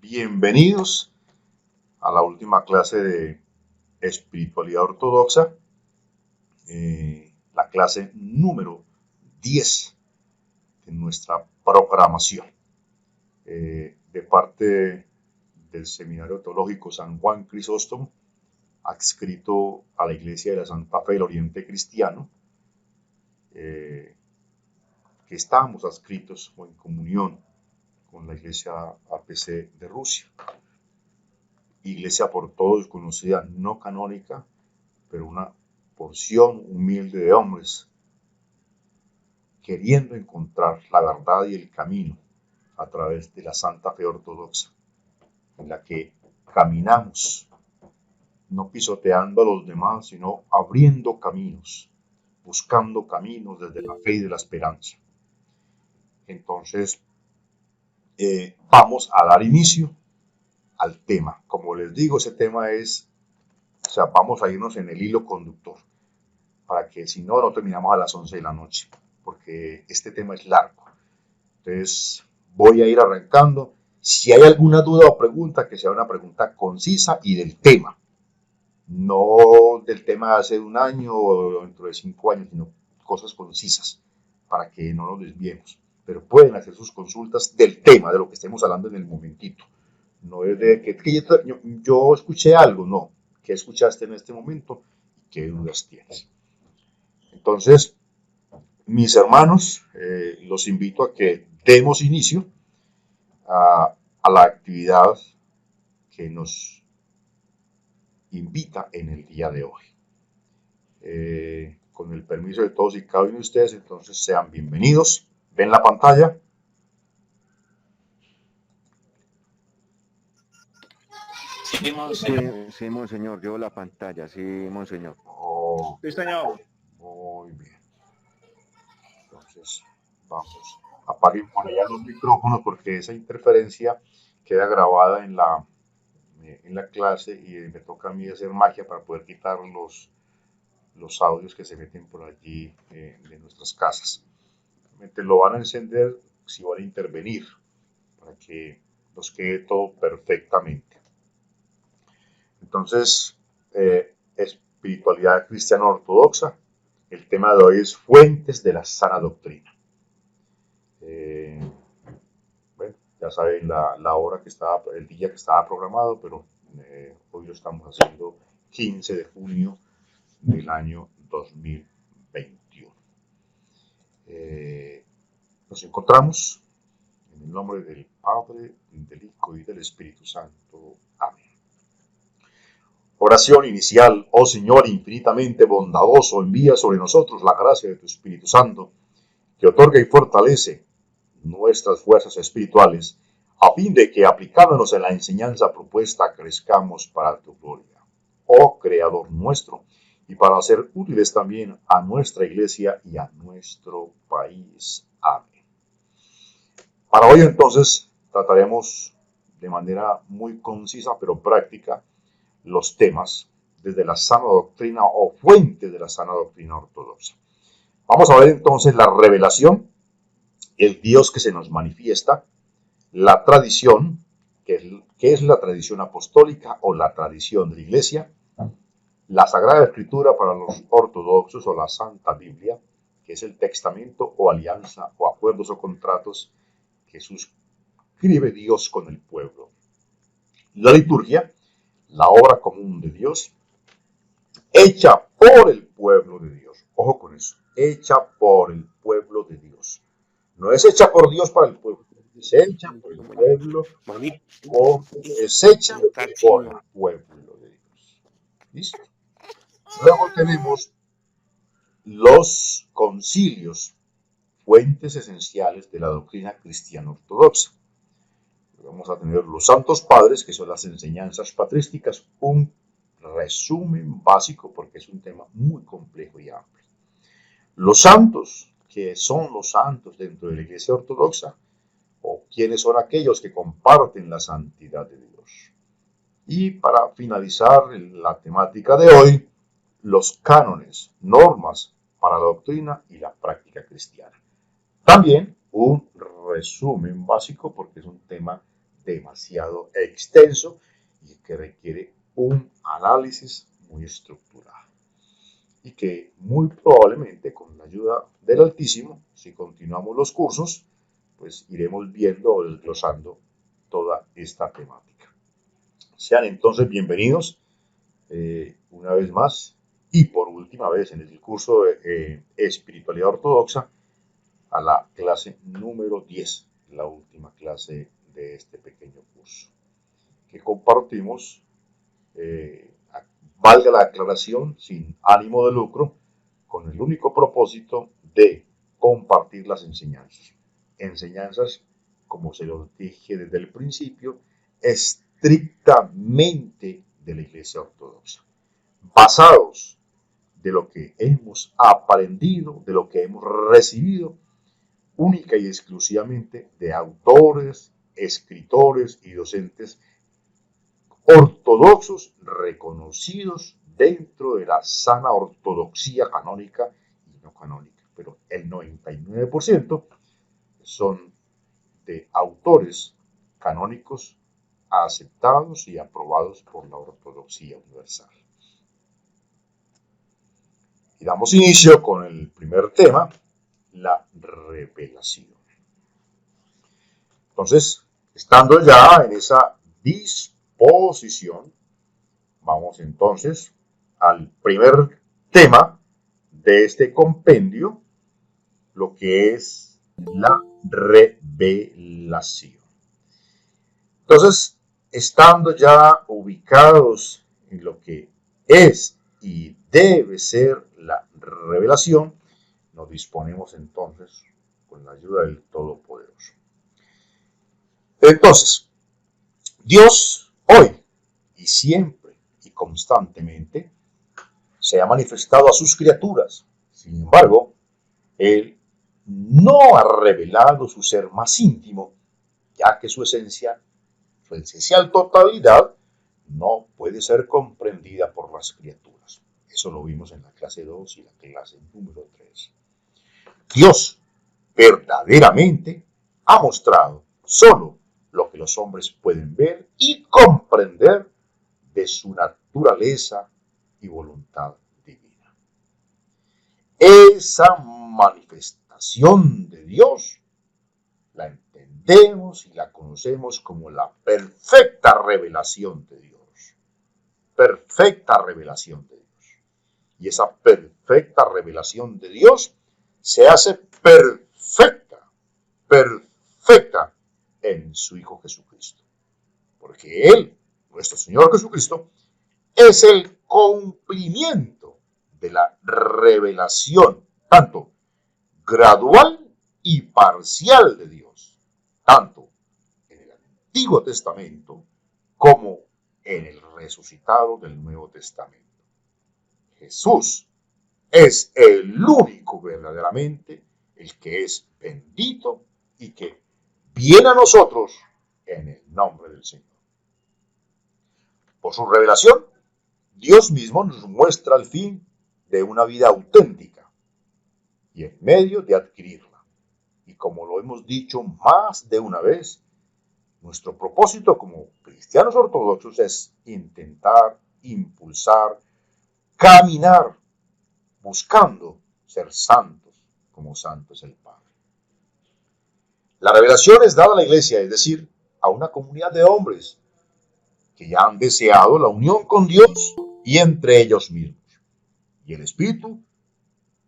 Bienvenidos a la última clase de espiritualidad ortodoxa, la clase número 10 de nuestra programación. De parte del Seminario Teológico San Juan Crisóstomo, adscrito a la Iglesia de la Santa Fe del Oriente Cristiano, que estamos adscritos o en comunión con la Iglesia APC de Rusia. Iglesia por todos conocida, no canónica, pero una porción humilde de hombres queriendo encontrar la verdad y el camino a través de la Santa Fe Ortodoxa, en la que caminamos, no pisoteando a los demás, sino abriendo caminos, buscando caminos desde la fe y de la esperanza. Entonces, vamos a dar inicio al tema. Como les digo, ese tema es, vamos a irnos en el hilo conductor, para que si no, no terminamos a las 11 de la noche, porque este tema es largo. Entonces, voy a ir arrancando. Si hay alguna duda o pregunta, que sea una pregunta concisa y del tema. No del tema de hace un año o dentro de 5 años, sino cosas concisas, para que no nos desviemos. Pero pueden hacer sus consultas del tema, de lo que estemos hablando en el momentito. No es de que yo escuché algo, no. ¿Qué escuchaste en este momento? ¿Qué dudas tienes? Entonces, mis hermanos, los invito a que demos inicio a la actividad que nos invita en el día de hoy. Con el permiso de todos y cada uno de ustedes, entonces sean bienvenidos. ¿Ven la pantalla? Sí, monseñor. Sí, monseñor, yo la pantalla, sí, monseñor. Oh, Sí, señor. muy bien. Entonces, vamos. Apaguen por allá los micrófonos porque esa interferencia queda grabada en la clase y me toca a mí hacer magia para poder quitar los audios que se meten por allí de nuestras casas. Lo van a encender si van a intervenir para que nos quede todo perfectamente. Entonces, espiritualidad cristiana ortodoxa. El tema de hoy es fuentes de la sana doctrina. Bueno, ya saben la hora que estaba, el día que estaba programado, pero hoy lo estamos haciendo 15 de junio del año 2021. Nos encontramos en el nombre del Padre, del Hijo y del Espíritu Santo. Amén. Oración inicial. Oh Señor infinitamente bondadoso, envía sobre nosotros la gracia de tu Espíritu Santo, que otorga y fortalece nuestras fuerzas espirituales, a fin de que, aplicándonos en la enseñanza propuesta, crezcamos para tu gloria. Oh Creador nuestro, y para ser útiles también a nuestra Iglesia y a nuestro país. Amén. Para hoy entonces trataremos de manera muy concisa pero práctica los temas desde la sana doctrina o fuente de la sana doctrina ortodoxa. Vamos a ver entonces la revelación, el Dios que se nos manifiesta, la tradición, que es la tradición apostólica o la tradición de la Iglesia, la Sagrada Escritura para los ortodoxos o la Santa Biblia, que es el testamento o alianza o acuerdos o contratos que suscribe Dios con el pueblo. La liturgia, la obra común de Dios, hecha por el pueblo de Dios. Ojo con eso, hecha por el pueblo de Dios. No es hecha por Dios para el pueblo, es hecha por el pueblo o es hecha por el pueblo de Dios. ¿Listo? Luego tenemos los concilios, fuentes esenciales de la doctrina cristiana ortodoxa. Vamos a tener los santos padres, que son las enseñanzas patrísticas, un resumen básico porque es un tema muy complejo y amplio. Los santos, que son los santos dentro de la Iglesia ortodoxa, o quiénes son aquellos que comparten la santidad de Dios. Y para finalizar la temática de hoy, los cánones, normas para la doctrina y la práctica cristiana. También un resumen básico porque es un tema demasiado extenso y que requiere un análisis muy estructurado. Y que muy probablemente con la ayuda del Altísimo, si continuamos los cursos, pues iremos viendo o desglosando toda esta temática. Sean entonces bienvenidos una vez más y por última vez en el curso de Espiritualidad Ortodoxa a la clase número 10, la última clase de este pequeño curso, que compartimos, valga la aclaración, sin ánimo de lucro, con el único propósito de compartir las enseñanzas. Enseñanzas, como se lo dije desde el principio, estrictamente de la Iglesia Ortodoxa, basados de lo que hemos aprendido, de lo que hemos recibido, única y exclusivamente de autores, escritores y docentes ortodoxos reconocidos dentro de la sana ortodoxia canónica y no canónica, pero el 99% son de autores canónicos aceptados y aprobados por la ortodoxia universal. Y damos inicio con el primer tema, la revelación. Entonces, estando ya en esa disposición, vamos entonces al primer tema de este compendio, lo que es la revelación. Entonces, estando ya ubicados en lo que es y debe ser la revelación, nos disponemos entonces con la ayuda del Todopoderoso. Entonces, Dios hoy y siempre y constantemente se ha manifestado a sus criaturas. Sin embargo, Él no ha revelado su ser más íntimo, ya que su esencial totalidad no puede ser comprendida por las criaturas. Eso lo vimos en la clase 2 y la clase número 3. Dios verdaderamente ha mostrado solo lo que los hombres pueden ver y comprender de su naturaleza y voluntad divina. Esa manifestación de Dios la entendemos y la conocemos como la perfecta revelación de Dios. Perfecta revelación de Dios. Y esa perfecta revelación de Dios se hace perfecta en su Hijo Jesucristo. Porque Él, nuestro Señor Jesucristo, es el cumplimiento de la revelación, tanto gradual y parcial de Dios, tanto en el Antiguo Testamento como en el resucitado del Nuevo Testamento. Jesús es el único verdaderamente, el que es bendito y que viene a nosotros en el nombre del Señor. Por su revelación, Dios mismo nos muestra el fin de una vida auténtica y el medio de adquirirla. Y como lo hemos dicho más de una vez, nuestro propósito como cristianos ortodoxos es intentar, impulsar, caminar, buscando ser santos como santo es el Padre. La revelación es dada a la Iglesia, es decir, a una comunidad de hombres que ya han deseado la unión con Dios y entre ellos mismos. Y el Espíritu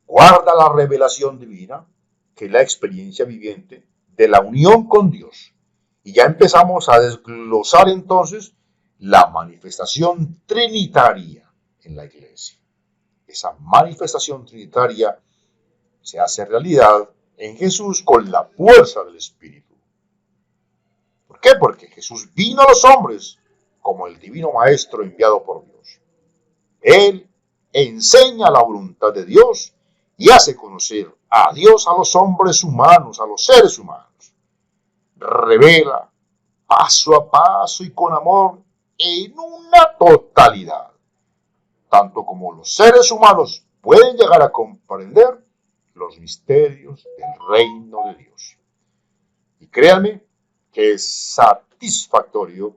guarda la revelación divina, que es la experiencia viviente de la unión con Dios. Y ya empezamos a desglosar entonces la manifestación trinitaria en la Iglesia. Esa manifestación trinitaria se hace realidad en Jesús con la fuerza del Espíritu. ¿Por qué? Porque Jesús vino a los hombres como el divino Maestro enviado por Dios. Él enseña la voluntad de Dios y hace conocer a Dios a los hombres humanos, a los seres humanos. Revela paso a paso y con amor en una totalidad, tanto como los seres humanos pueden llegar a comprender los misterios del reino de Dios. Y créanme que es satisfactorio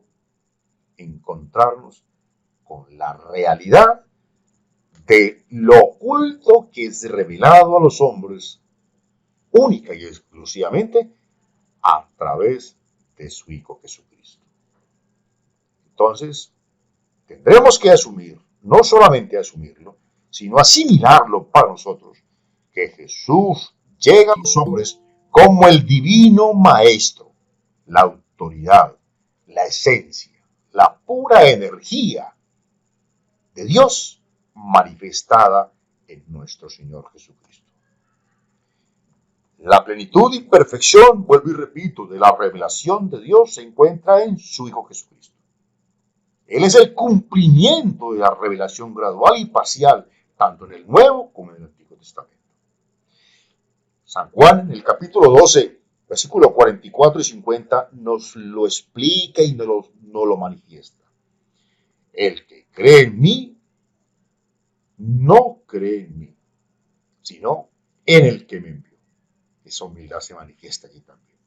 encontrarnos con la realidad de lo oculto que es revelado a los hombres única y exclusivamente a través de su Hijo Jesucristo. Entonces, tendremos que asumir, no solamente asumirlo, sino asimilarlo para nosotros, que Jesús llega a los hombres como el divino maestro, la autoridad, la esencia, la pura energía de Dios manifestada en nuestro Señor Jesucristo. La plenitud y perfección, vuelvo y repito, de la revelación de Dios se encuentra en su Hijo Jesucristo. Él es el cumplimiento de la revelación gradual y parcial, tanto en el Nuevo como en el Antiguo Testamento. San Juan, en el capítulo 12, versículos 44 y 50, nos lo explica y nos lo manifiesta. El que cree en mí, no cree en mí, sino en el que me envió. Esa humildad se manifiesta aquí también.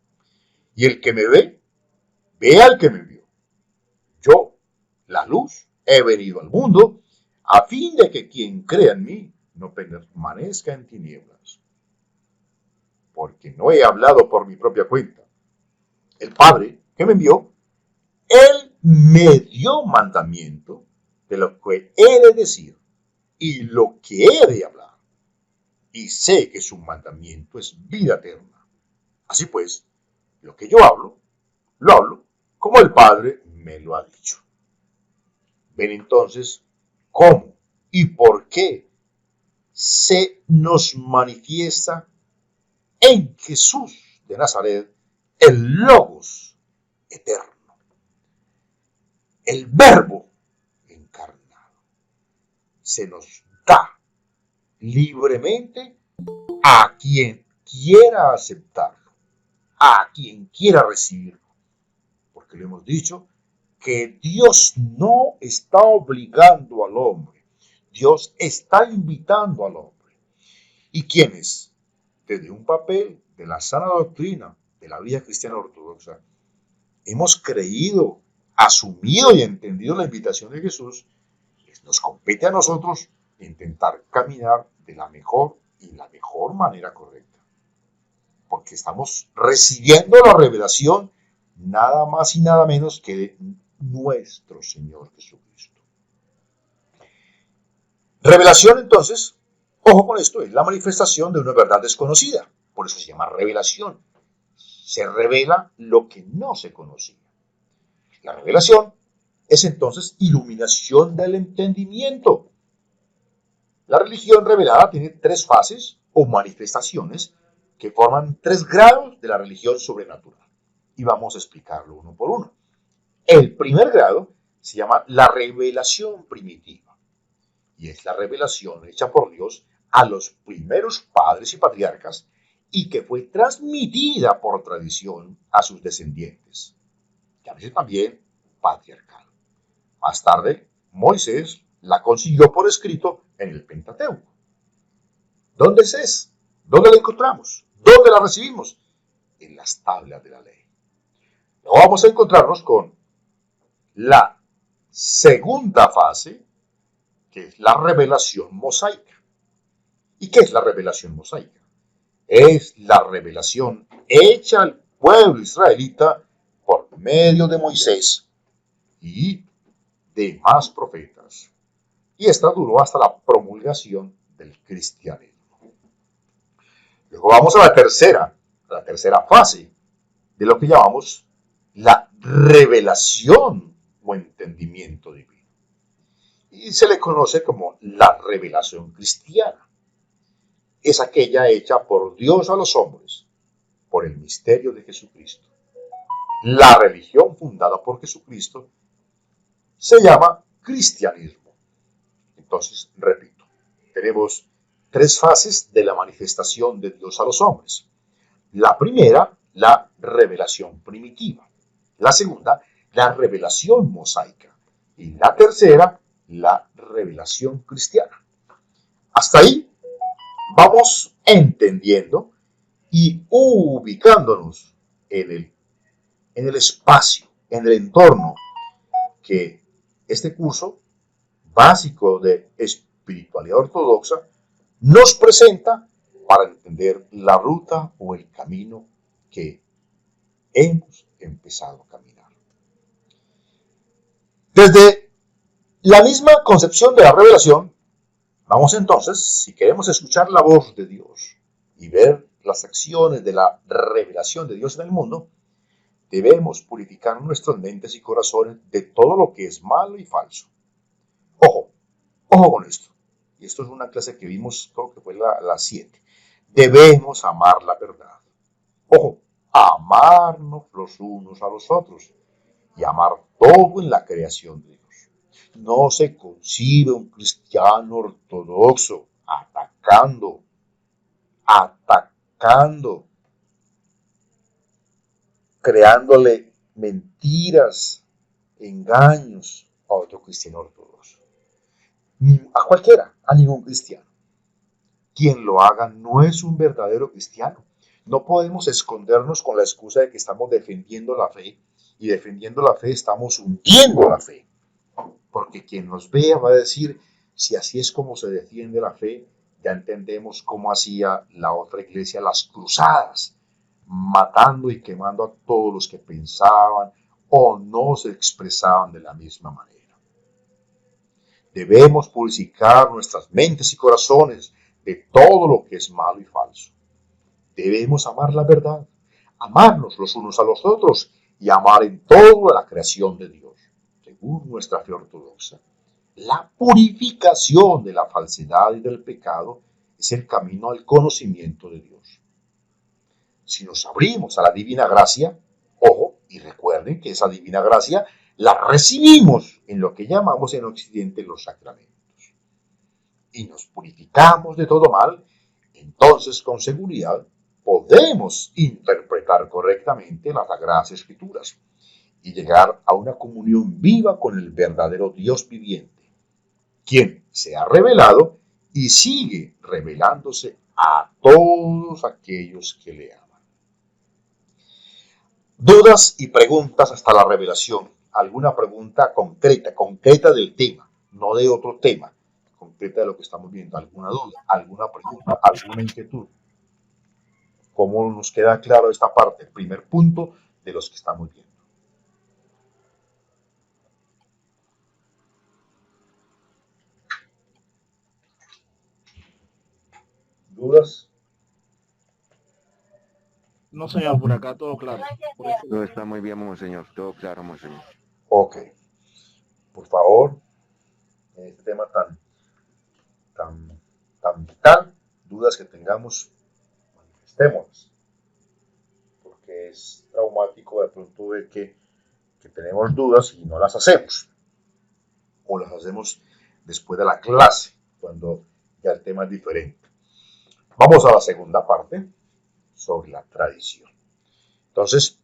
Y el que me ve, ve al que me envió. Yo, la luz, he venido al mundo a fin de que quien crea en mí no permanezca en tinieblas. Porque no he hablado por mi propia cuenta. El Padre que me envió, Él me dio mandamiento de lo que he de decir y lo que he de hablar. Y sé que su mandamiento es vida eterna. Así pues, lo que yo hablo, lo hablo como el Padre me lo ha dicho. Ven entonces cómo y por qué se nos manifiesta en Jesús de Nazaret el Logos eterno, el Verbo encarnado. Se nos da libremente a quien quiera aceptarlo, a quien quiera recibirlo, porque le hemos dicho que Dios no está obligando al hombre, Dios está invitando al hombre. ¿Y quiénes? Desde un papel de la sana doctrina de la vida cristiana ortodoxa, hemos creído, asumido y entendido la invitación de Jesús, nos compete a nosotros intentar caminar de la mejor y la mejor manera correcta. Porque estamos recibiendo la revelación nada más y nada menos que de nuestro Señor Jesucristo. Revelación, entonces, ojo con esto, es la manifestación de una verdad desconocida. Por eso se llama revelación. Se revela lo que no se conocía. La revelación es entonces iluminación del entendimiento. La religión revelada tiene tres fases o manifestaciones que forman 3 grados de la religión sobrenatural. Y vamos a explicarlo uno por uno. El primer grado se llama la revelación primitiva. Y es la revelación hecha por Dios a los primeros padres y patriarcas y que fue transmitida por tradición a sus descendientes. Y a veces también patriarcal. Más tarde, Moisés la consiguió por escrito en el Pentateuco. ¿Dónde es? ¿Dónde la encontramos? ¿Dónde la recibimos? En las tablas de la ley. Luego vamos a encontrarnos con la segunda fase, que es la revelación mosaica. ¿Y qué es la revelación mosaica? Es la revelación hecha al pueblo israelita por medio de Moisés y demás profetas. Y esta duró hasta la promulgación del cristianismo. Luego vamos a la tercera fase de lo que llamamos la revelación o entendimiento divino. Y se le conoce como la revelación cristiana. Es aquella hecha por Dios a los hombres, por el misterio de Jesucristo. La religión fundada por Jesucristo se llama cristianismo. Entonces, repito, tenemos 3 fases de la manifestación de Dios a los hombres. La primera, la revelación primitiva. La segunda, la revelación mosaica. Y la tercera, la revelación cristiana. Hasta ahí vamos entendiendo y ubicándonos en en el espacio, en el entorno que este curso básico de espiritualidad ortodoxa nos presenta para entender la ruta o el camino que hemos empezado a caminar. Desde la misma concepción de la revelación, vamos entonces, si queremos escuchar la voz de Dios y ver las acciones de la revelación de Dios en el mundo, debemos purificar nuestras mentes y corazones de todo lo que es malo y falso. Ojo con esto. Y esto es una clase que vimos, creo que fue la 7. Debemos amar la verdad. Ojo, amarnos los unos a los otros y amar todo en la creación de Dios. No se concibe un cristiano ortodoxo atacando, creándole mentiras, engaños a otro cristiano ortodoxo. A cualquiera, a ningún cristiano. Quien lo haga no es un verdadero cristiano. No podemos escondernos con la excusa de que estamos defendiendo la fe, y defendiendo la fe estamos hundiendo la fe. Porque quien nos vea va a decir, si así es como se defiende la fe, ya entendemos cómo hacía la otra iglesia las cruzadas, matando y quemando a todos los que pensaban o no se expresaban de la misma manera. Debemos purificar nuestras mentes y corazones de todo lo que es malo y falso. Debemos amar la verdad, amarnos los unos a los otros y amar en todo la creación de Dios, según nuestra fe ortodoxa. La purificación de la falsedad y del pecado es el camino al conocimiento de Dios. Si nos abrimos a la divina gracia, ojo, y recuerden que esa divina gracia la recibimos en lo que llamamos en Occidente los sacramentos, y nos purificamos de todo mal, entonces con seguridad podemos interpretar correctamente las Sagradas Escrituras y llegar a una comunión viva con el verdadero Dios viviente, quien se ha revelado y sigue revelándose a todos aquellos que le aman. Dudas y preguntas hasta la revelación. ¿Alguna pregunta concreta del tema, no de otro tema, concreta de lo que estamos viendo? ¿Alguna duda, alguna pregunta, alguna inquietud? ¿Cómo nos queda claro esta parte, el primer punto de los que estamos viendo? ¿Dudas? No, señor, por acá todo claro. Todo está muy bien, monseñor. Todo claro, monseñor. Ok. Por favor, en este tema tan vital, dudas que tengamos, manifestémoslas. Porque es traumático de pronto ver que tenemos dudas y no las hacemos. O las hacemos después de la clase, cuando ya el tema es diferente. Vamos a la segunda parte, sobre la tradición. Entonces,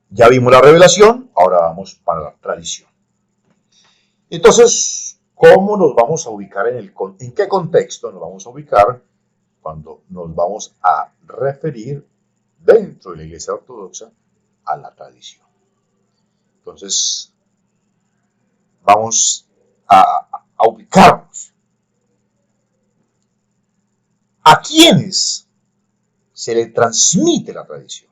ya vimos la revelación, ahora vamos para la tradición. Entonces, ¿cómo nos vamos a ubicar en qué contexto nos vamos a ubicar cuando nos vamos a referir dentro de la Iglesia Ortodoxa a la tradición? Entonces, vamos a ubicarnos. ¿A quiénes se le transmite la tradición?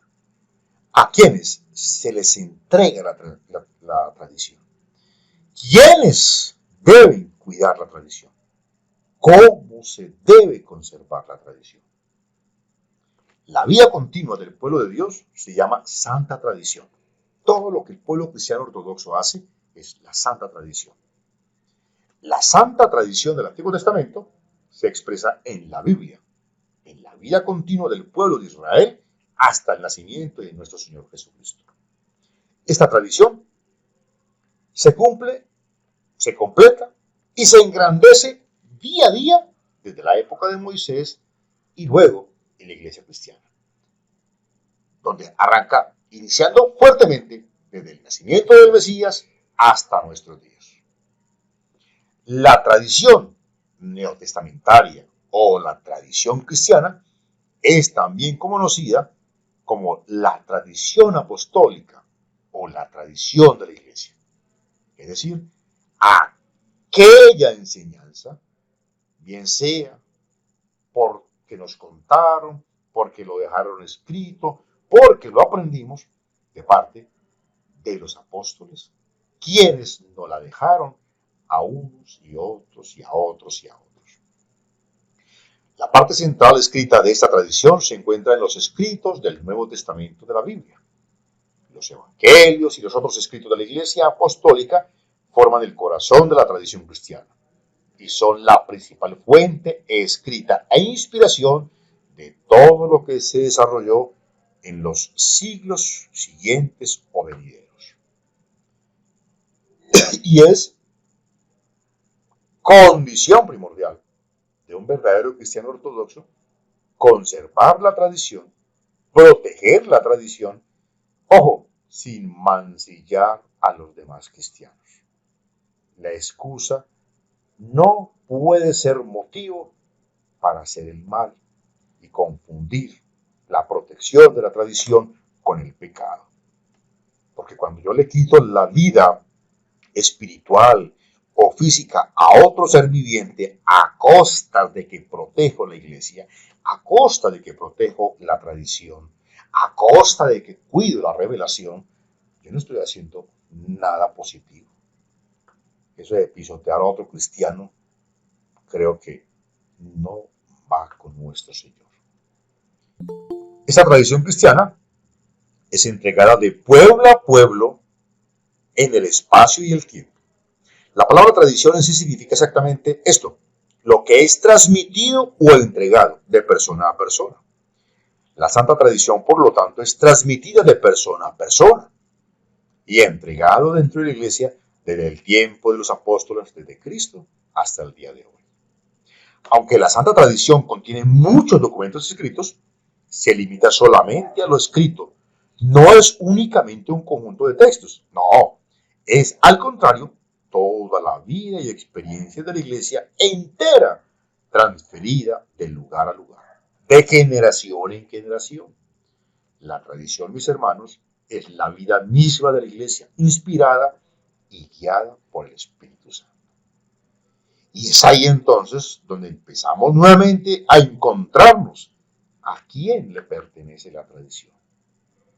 ¿A quiénes se les entrega la tradición? ¿Quiénes deben cuidar la tradición? ¿Cómo se debe conservar la tradición? La vida continua del pueblo de Dios se llama santa tradición. Todo lo que el pueblo cristiano ortodoxo hace es la santa tradición. La santa tradición del Antiguo Testamento se expresa en la Biblia, en la vida continua del pueblo de Israel hasta el nacimiento de nuestro Señor Jesucristo. Esta tradición se cumple, se completa y se engrandece día a día desde la época de Moisés y luego en la iglesia cristiana, donde arranca iniciando fuertemente desde el nacimiento del Mesías hasta nuestros días. La tradición neotestamentaria o la tradición cristiana es también conocida como la tradición apostólica o la tradición de la iglesia. Es decir, aquella enseñanza, bien sea porque nos contaron, porque lo dejaron escrito, porque lo aprendimos de parte de los apóstoles, quienes nos la dejaron a unos y otros y a otros y a otros. La parte central escrita de esta tradición se encuentra en los escritos del Nuevo Testamento de la Biblia. Los evangelios y los otros escritos de la Iglesia apostólica forman el corazón de la tradición cristiana y son la principal fuente escrita e inspiración de todo lo que se desarrolló en los siglos siguientes o venideros. Y es condición primordial de un verdadero cristiano ortodoxo conservar la tradición, proteger la tradición, ojo, sin mancillar a los demás cristianos. La excusa no puede ser motivo para hacer el mal y confundir la protección de la tradición con el pecado. Porque cuando yo le quito la vida espiritual o física a otro ser viviente a costa de que protejo la iglesia, a costa de que protejo la tradición, a costa de que cuido la revelación, yo no estoy haciendo nada positivo. Eso de pisotear a otro cristiano, creo que no va con nuestro Señor. Esa tradición cristiana es entregada de pueblo a pueblo en el espacio y el tiempo. La palabra tradición en sí significa exactamente esto, lo que es transmitido o entregado de persona a persona. La santa tradición, por lo tanto, es transmitida de persona a persona y entregado dentro de la iglesia desde el tiempo de los apóstoles, desde Cristo hasta el día de hoy. Aunque la santa tradición contiene muchos documentos escritos, se limita solamente a lo escrito. No es únicamente un conjunto de textos, no, es al contrario toda la vida y experiencia de la iglesia entera, transferida de lugar a lugar, de generación en generación. La tradición, mis hermanos, es la vida misma de la iglesia, inspirada y guiada por el Espíritu Santo. Y es ahí entonces donde empezamos nuevamente a encontrarnos. ¿A quién le pertenece la tradición?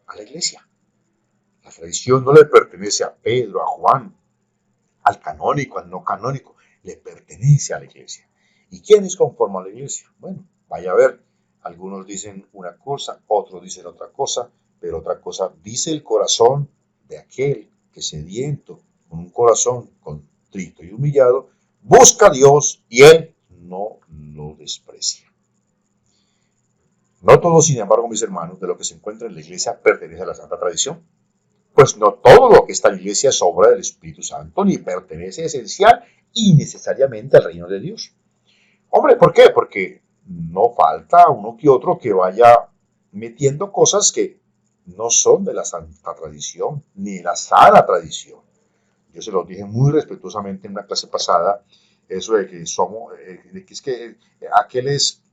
A la iglesia. La tradición no le pertenece a Pedro, a Juan, al canónico, al no canónico, le pertenece a la iglesia. ¿Y quiénes conforman la iglesia? Bueno, vaya a ver, algunos dicen una cosa, otros dicen otra cosa, pero otra cosa dice el corazón de aquel que sediento, con un corazón contrito y humillado, busca a Dios y Él no lo desprecia. No todo, sin embargo, mis hermanos, de lo que se encuentra en la iglesia pertenece a la santa tradición. Pues no todo lo que está en la iglesia es obra del Espíritu Santo, ni pertenece esencial y necesariamente al reino de Dios. Hombre, ¿por qué? Porque no falta uno que otro que vaya metiendo cosas que no son de la santa tradición, ni de la sana tradición. Yo se lo dije muy respetuosamente en una clase pasada, eso de que somos, de que es que aquel es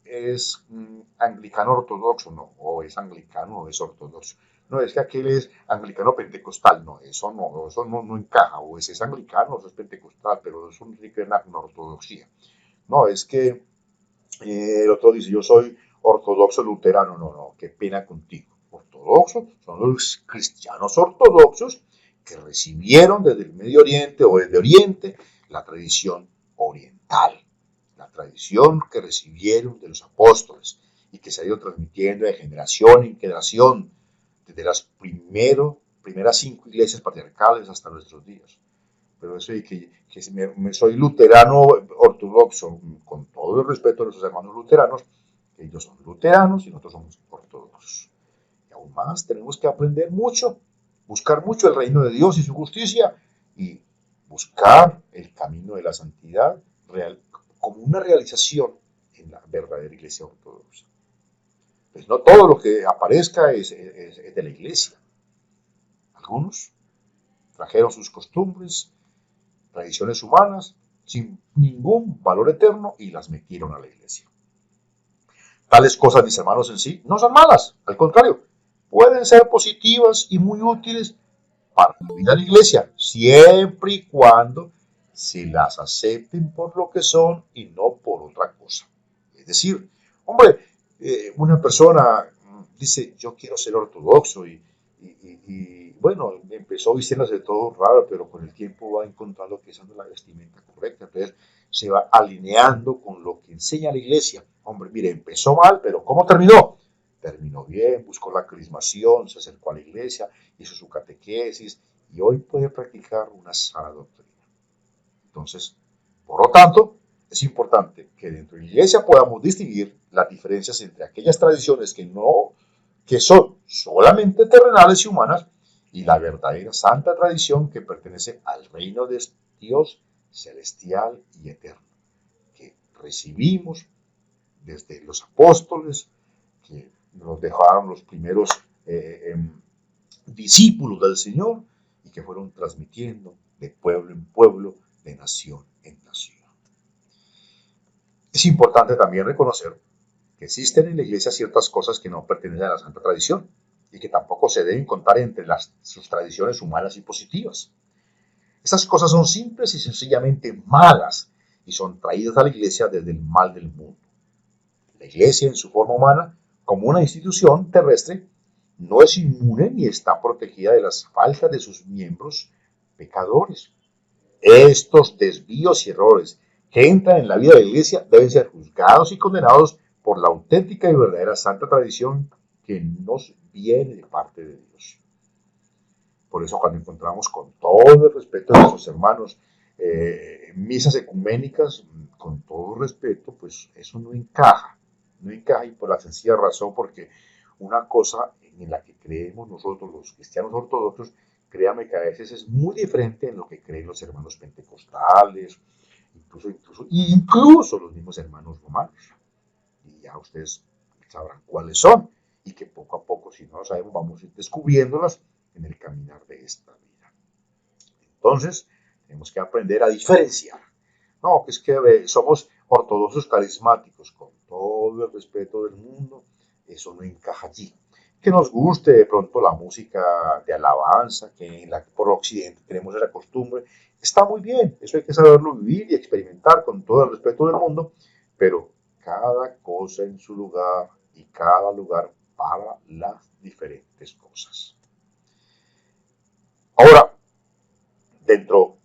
anglicano ortodoxo, no, o es anglicano o es ortodoxo. No, es que aquel es anglicano pentecostal, no, eso no encaja, o es anglicano o es pentecostal, pero eso no significa una ortodoxia. No, es que el otro dice, yo soy ortodoxo luterano, no, qué pena contigo. Ortodoxos son los cristianos ortodoxos que recibieron desde el Medio Oriente o desde Oriente la tradición oriental, la tradición que recibieron de los apóstoles y que se ha ido transmitiendo de generación en generación desde las primeras 5 iglesias patriarcales hasta nuestros días. Pero eso de que soy luterano ortodoxo, con todo el respeto a nuestros hermanos luteranos, ellos son luteranos y nosotros somos ortodoxos. Y aún más tenemos que aprender mucho, buscar mucho el reino de Dios y su justicia y buscar el camino de la santidad real, como una realización en la verdadera iglesia ortodoxa. Pues no todo lo que aparezca es de la iglesia. Algunos trajeron sus costumbres, tradiciones humanas, sin ningún valor eterno y las metieron a la iglesia. Tales cosas, mis hermanos, en sí no son malas, al contrario, pueden ser positivas y muy útiles para la vida de la iglesia, siempre y cuando se las acepten por lo que son y no por otra cosa. Es decir, hombre, una persona dice, yo quiero ser ortodoxo y, bueno, empezó vistiéndose de todo raro, pero con el tiempo va encontrando que esa no es la vestimenta correcta, entonces se va alineando con lo que enseña la iglesia. Hombre, mire, empezó mal, pero ¿cómo terminó? Terminó bien, buscó la crismación, se acercó a la iglesia, hizo su catequesis y hoy puede practicar una sana doctrina. Entonces, por lo tanto, es importante que dentro de la iglesia podamos distinguir las diferencias entre aquellas tradiciones que son solamente terrenales y humanas y la verdadera santa tradición que pertenece al reino de Dios celestial y eterno, que recibimos desde los apóstoles, que nos dejaron los primeros discípulos del Señor y que fueron transmitiendo de pueblo en pueblo, de nación en nación. Es importante también reconocer que existen en la iglesia ciertas cosas que no pertenecen a la santa tradición y que tampoco se deben contar entre sus tradiciones humanas y positivas. Estas cosas son simples y sencillamente malas y son traídas a la iglesia desde el mal del mundo. La iglesia en su forma humana, como una institución terrestre, no es inmune ni está protegida de las faltas de sus miembros pecadores. Estos desvíos y errores que entran en la vida de la iglesia deben ser juzgados y condenados por la auténtica y verdadera santa tradición que nos viene de parte de Dios. Por eso cuando encontramos con todo el respeto de nuestros hermanos misas ecuménicas, con todo respeto, pues eso no encaja y por la sencilla razón porque una cosa en la que creemos nosotros los cristianos ortodoxos, créame que a veces es muy diferente en lo que creen los hermanos pentecostales, incluso los mismos hermanos romanos. Y ya ustedes sabrán cuáles son y que poco a poco, si no lo sabemos, vamos a ir descubriéndolas en el caminar de esta vida. Entonces, tenemos que aprender a diferenciar. No, que es que somos ortodoxos carismáticos, con todo el respeto del mundo, eso no encaja allí. Que nos guste de pronto la música de alabanza, que por Occidente tenemos esa costumbre, está muy bien, eso hay que saberlo vivir y experimentar con todo el respeto del mundo, pero cada cosa en su lugar y cada lugar para las diferentes cosas. Ahora, dentro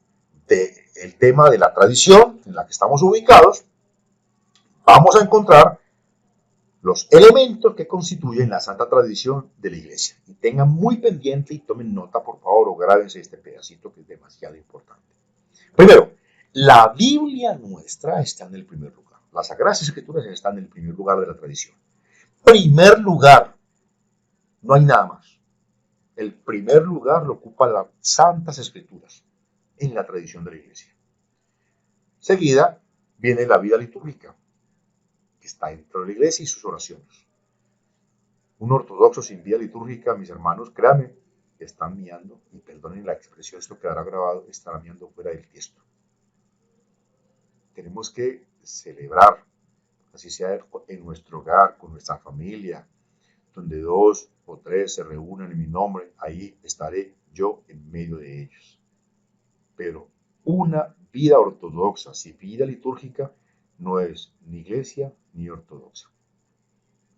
del tema de la tradición en la que estamos ubicados, vamos a encontrar los elementos que constituyen la santa tradición de la iglesia. Y tengan muy pendiente y tomen nota, por favor, o grábense este pedacito que es demasiado importante. Primero, la Biblia nuestra está en el primer lugar. Las Sagradas Escrituras están en el primer lugar de la tradición. Primer lugar, no hay nada más. El primer lugar lo ocupan las Santas Escrituras en la tradición de la iglesia. Seguida viene la vida litúrgica, que está dentro de la iglesia y sus oraciones. Un ortodoxo sin vida litúrgica, mis hermanos, créanme, están miando, y perdonen la expresión, esto quedará grabado, estará miando fuera del tiesto. Tenemos que celebrar, así sea en nuestro hogar, con nuestra familia, donde 2 o 3 se reúnan en mi nombre, ahí estaré yo en medio de ellos. Pero una vida ortodoxa sin vida litúrgica no es ni iglesia ni ortodoxa.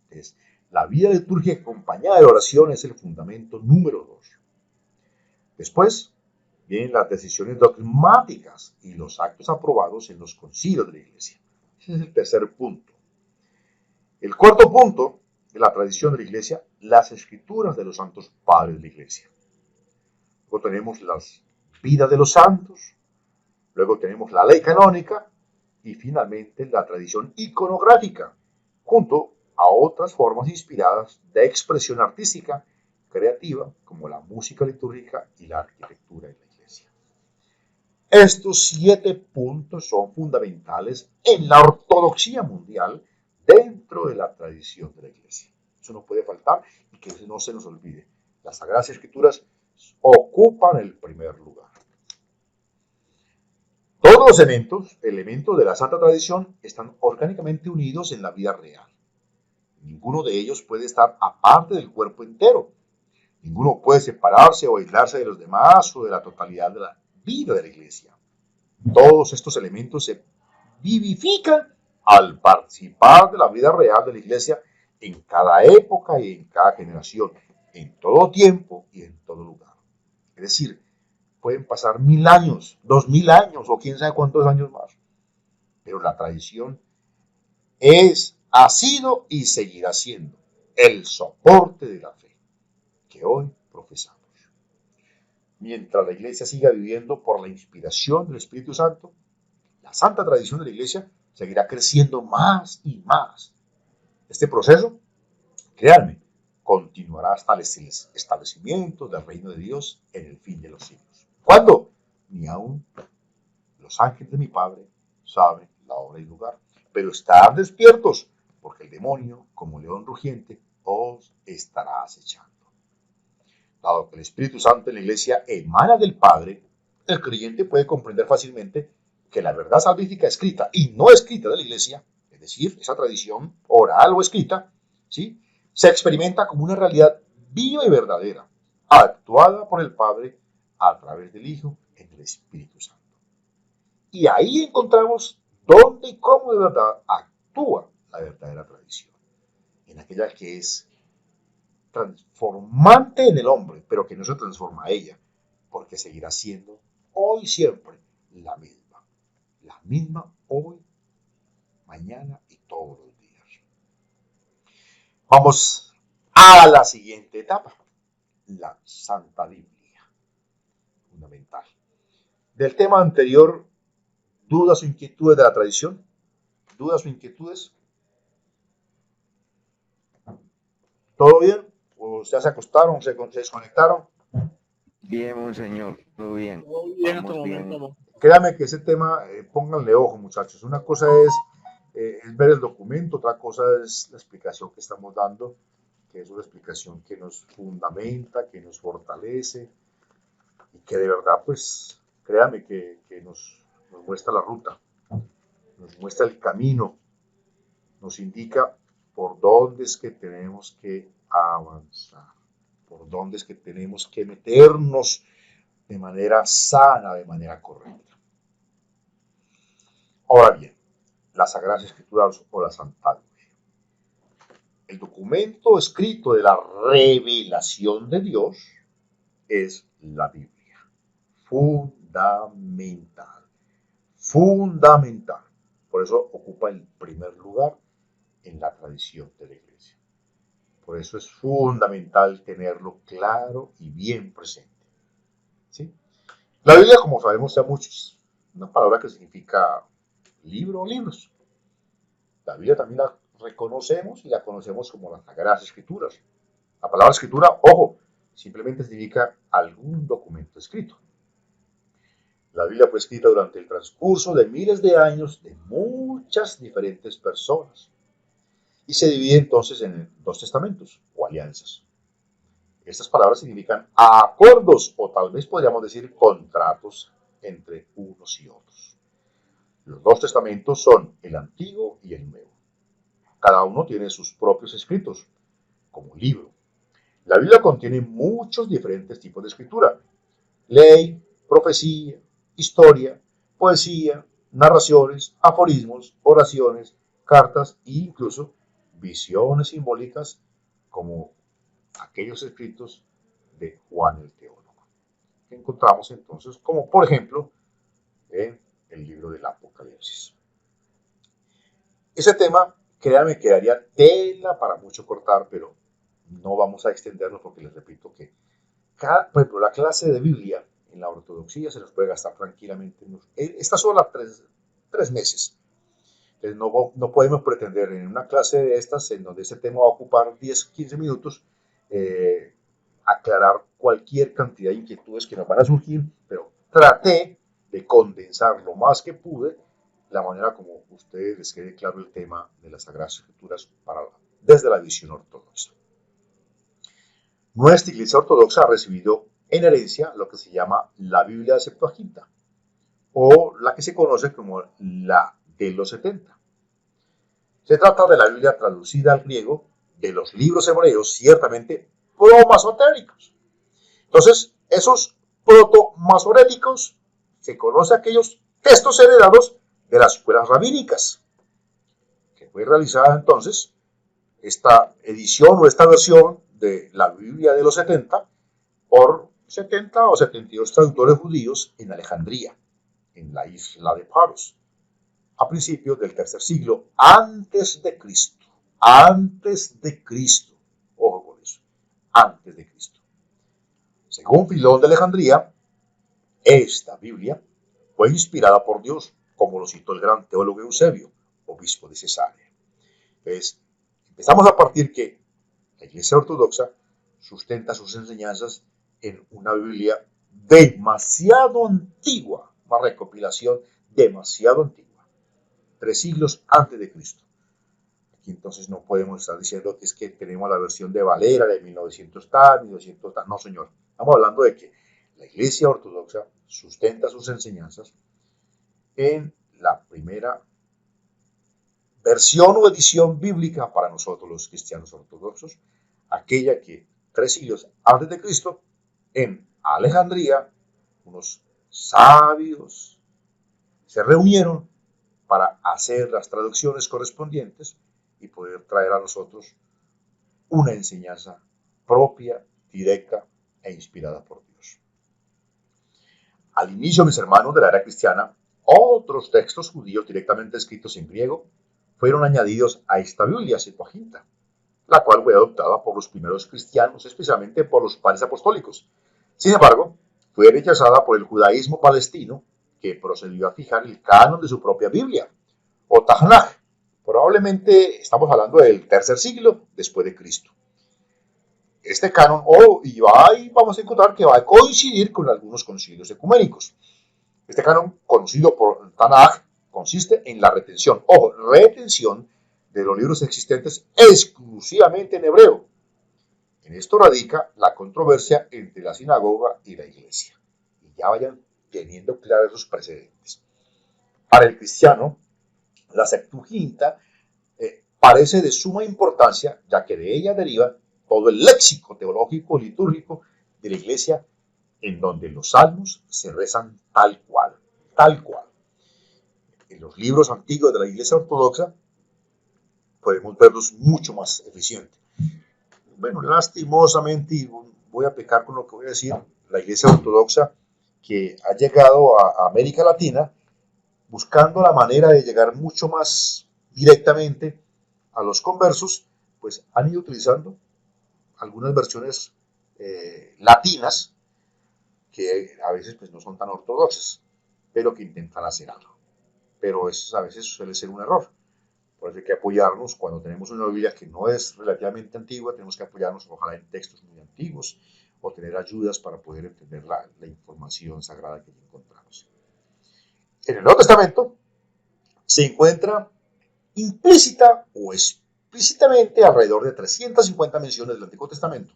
Es la vida litúrgica acompañada de oración es el fundamento número 2. Después vienen las decisiones dogmáticas y los actos aprobados en los concilios de la iglesia. Ese es el tercer punto. El cuarto punto de la tradición de la iglesia, las escrituras de los santos padres de la iglesia. Luego tenemos las vidas de los santos, luego tenemos la ley canónica y finalmente la tradición iconográfica, junto a otras formas inspiradas de expresión artística creativa como la música litúrgica y la arquitectura de la iglesia. Estos 7 puntos son fundamentales en la ortodoxia mundial dentro de la tradición de la iglesia. Eso no puede faltar y que no se nos olvide. Las Sagradas Escrituras ocupan el primer lugar. Todos los elementos de la santa tradición están orgánicamente unidos en la vida real. Ninguno de ellos puede estar aparte del cuerpo entero. Ninguno puede separarse o aislarse de los demás o de la totalidad de la vida de la iglesia. Todos estos elementos se vivifican al participar de la vida real de la iglesia en cada época y en cada generación, en todo tiempo y en todo lugar. Es decir, pueden pasar 1000 años, 2000 años o quién sabe cuántos años más. Pero la tradición ha sido y seguirá siendo el soporte de la fe que hoy profesamos. Mientras la iglesia siga viviendo por la inspiración del Espíritu Santo, la santa tradición de la iglesia seguirá creciendo más y más. Este proceso, créanme, continuará hasta el establecimiento del reino de Dios en el fin de los siglos. ¿Cuándo? Ni aún los ángeles de mi Padre saben la hora y lugar. Pero estad despiertos, porque el demonio, como león rugiente, os estará acechando. Dado que el Espíritu Santo en la iglesia emana del Padre, el creyente puede comprender fácilmente que la verdad salvífica escrita y no escrita de la iglesia, es decir, esa tradición oral o escrita, ¿sí?, se experimenta como una realidad viva y verdadera, actuada por el Padre a través del Hijo en el Espíritu Santo. Y ahí encontramos dónde y cómo de verdad actúa la verdadera tradición, en aquella que es transformante en el hombre, pero que no se transforma a ella, porque seguirá siendo hoy siempre la misma hoy, mañana y todos los días. Vamos a la siguiente etapa, la Santa Biblia, fundamental. Del tema anterior, ¿dudas o inquietudes de la tradición? ¿Dudas o inquietudes? ¿Todo bien? ¿O ya se acostaron, se desconectaron? Bien, monseñor, todo bien. Muy bien hasta el Vamos bien. momento. Créame que ese tema, pónganle ojo, muchachos. Una cosa es ver el documento, otra cosa es la explicación que estamos dando, que es una explicación que nos fundamenta, que nos fortalece y que de verdad, pues, créame que nos muestra la ruta, nos muestra el camino, nos indica por dónde es que tenemos que avanzar, por dónde es que tenemos que meternos de manera sana, de manera correcta. Ahora bien, las Sagradas Escrituras o la Santa Biblia. El documento escrito de la revelación de Dios es la Biblia. Fundamental. Fundamental. Por eso ocupa el primer lugar en la tradición de la iglesia. Por eso es fundamental tenerlo claro y bien presente. ¿Sí? La Biblia, como sabemos ya muchos, es una palabra que significa libro o libros. La Biblia también la reconocemos y la conocemos como las Sagradas Escrituras. La palabra escritura, ojo, simplemente significa algún documento escrito. La Biblia fue escrita durante el transcurso de miles de años de muchas diferentes personas y se divide entonces en 2 testamentos o alianzas. Estas palabras significan acuerdos o tal vez podríamos decir contratos entre unos y otros. Los 2 testamentos son el Antiguo y el Nuevo. Cada uno tiene sus propios escritos, como libro. La Biblia contiene muchos diferentes tipos de escritura: ley, profecía, historia, poesía, narraciones, aforismos, oraciones, cartas e incluso visiones simbólicas como aquellos escritos de Juan el Teólogo, que encontramos entonces como por ejemplo en el libro del Apocalipsis. Ese tema, créanme, quedaría tela para mucho cortar, pero no vamos a extendernos porque les repito que por ejemplo, la clase de Biblia en la ortodoxia se nos puede gastar tranquilamente. Estas son las 3 meses. Entonces no podemos pretender en una clase de estas, en donde este tema va a ocupar 10, 15 minutos, aclarar cualquier cantidad de inquietudes que nos van a surgir, pero traté de condensar lo más que pude la manera como a ustedes les quede claro el tema de las Sagradas Escrituras desde la visión ortodoxa. Nuestra Iglesia Ortodoxa ha recibido en herencia lo que se llama la Biblia de Septuaginta, o la que se conoce como la de los 70. Se trata de la Biblia traducida al griego de los libros hebreos ciertamente promasotéricos. Entonces, esos protomasoréticos se conocen aquellos textos heredados de las escuelas rabínicas, que fue realizada entonces esta edición o esta versión de la Biblia de los 70 por 70 o 72 traductores judíos en Alejandría, en la isla de Paros, a principios del tercer siglo antes de Cristo. Antes de Cristo. Ojo con eso. Antes de Cristo. Según Filón de Alejandría, esta Biblia fue inspirada por Dios, como lo citó el gran teólogo Eusebio, obispo de Cesarea. Entonces, empezamos a partir que la Iglesia Ortodoxa sustenta sus enseñanzas en una Biblia demasiado antigua, una recopilación demasiado antigua, 3 siglos antes de Cristo. Aquí entonces no podemos estar diciendo que es que tenemos la versión de Valera de 1900 tal, 1900 tal. No, señor. Estamos hablando de que la Iglesia Ortodoxa sustenta sus enseñanzas en la primera versión o edición bíblica para nosotros los cristianos ortodoxos, aquella que 3 siglos antes de Cristo, en Alejandría, unos sabios se reunieron para hacer las traducciones correspondientes y poder traer a nosotros una enseñanza propia, directa e inspirada por Dios. Al inicio, mis hermanos, de la era cristiana, otros textos judíos directamente escritos en griego fueron añadidos a esta Biblia Septuaginta, la cual fue adoptada por los primeros cristianos, especialmente por los padres apostólicos. Sin embargo, fue rechazada por el judaísmo palestino, que procedió a fijar el canon de su propia Biblia, o Tanaj. Probablemente estamos hablando del tercer siglo después de Cristo. Este canon, y ahí vamos a encontrar que va a coincidir con algunos concilios ecuménicos. Este canon, conocido por Tanaj, consiste en la retención de los libros existentes exclusivamente en hebreo. En esto radica la controversia entre la sinagoga y la iglesia. Y ya vayan teniendo claros esos precedentes. Para el cristiano, la Septuaginta parece de suma importancia, ya que de ella deriva todo el léxico teológico litúrgico de la iglesia, en donde los salmos se rezan tal cual, tal cual. En los libros antiguos de la iglesia ortodoxa podemos verlos mucho más eficientes. Bueno, lastimosamente, y voy a pecar con lo que voy a decir, la iglesia ortodoxa que ha llegado a América Latina buscando la manera de llegar mucho más directamente a los conversos, pues han ido utilizando algunas versiones latinas que a veces pues no son tan ortodoxas, pero que intentan hacer algo. Pero eso a veces suele ser un error. Por eso hay que apoyarnos cuando tenemos una Biblia que no es relativamente antigua, tenemos que apoyarnos ojalá en textos muy antiguos o tener ayudas para poder entender la información sagrada que encontramos. En el Nuevo Testamento se encuentra implícita o explícitamente alrededor de 350 menciones del Antiguo Testamento.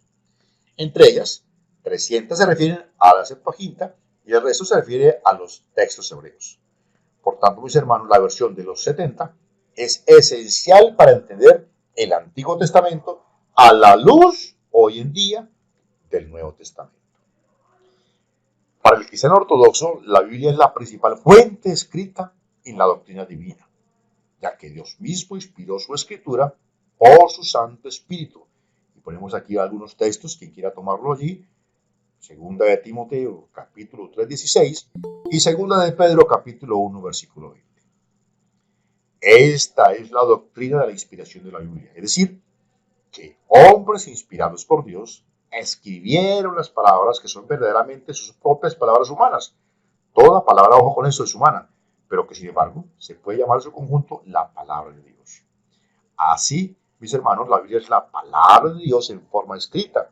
Entre ellas, 300 se refieren a la Septuaginta y el resto se refiere a los textos hebreos. Por tanto, mis hermanos, la versión de los 70 es esencial para entender el Antiguo Testamento a la luz, hoy en día, del Nuevo Testamento. Para el cristiano ortodoxo, la Biblia es la principal fuente escrita en la doctrina divina, ya que Dios mismo inspiró su escritura por su Santo Espíritu. Y ponemos aquí algunos textos, quien quiera tomarlo allí. Segunda de Timoteo, capítulo 3, 16, y segunda de Pedro, capítulo 1, versículo 20. Esta es la doctrina de la inspiración de la Biblia, es decir, que hombres inspirados por Dios escribieron las palabras que son verdaderamente sus propias palabras humanas. Toda palabra, ojo con eso, es humana, pero que sin embargo se puede llamar en su conjunto la palabra de Dios. Así, mis hermanos, la Biblia es la palabra de Dios en forma escrita,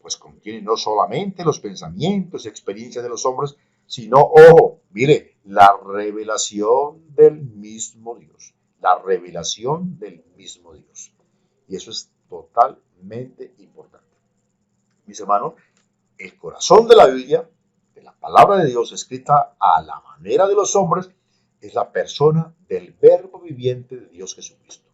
pues contiene no solamente los pensamientos y experiencias de los hombres, sino, ojo, mire, la revelación del mismo Dios. La revelación del mismo Dios. Y eso es totalmente importante. Mis hermanos, el corazón de la Biblia, de la palabra de Dios escrita a la manera de los hombres, es la persona del Verbo viviente de Dios Jesucristo.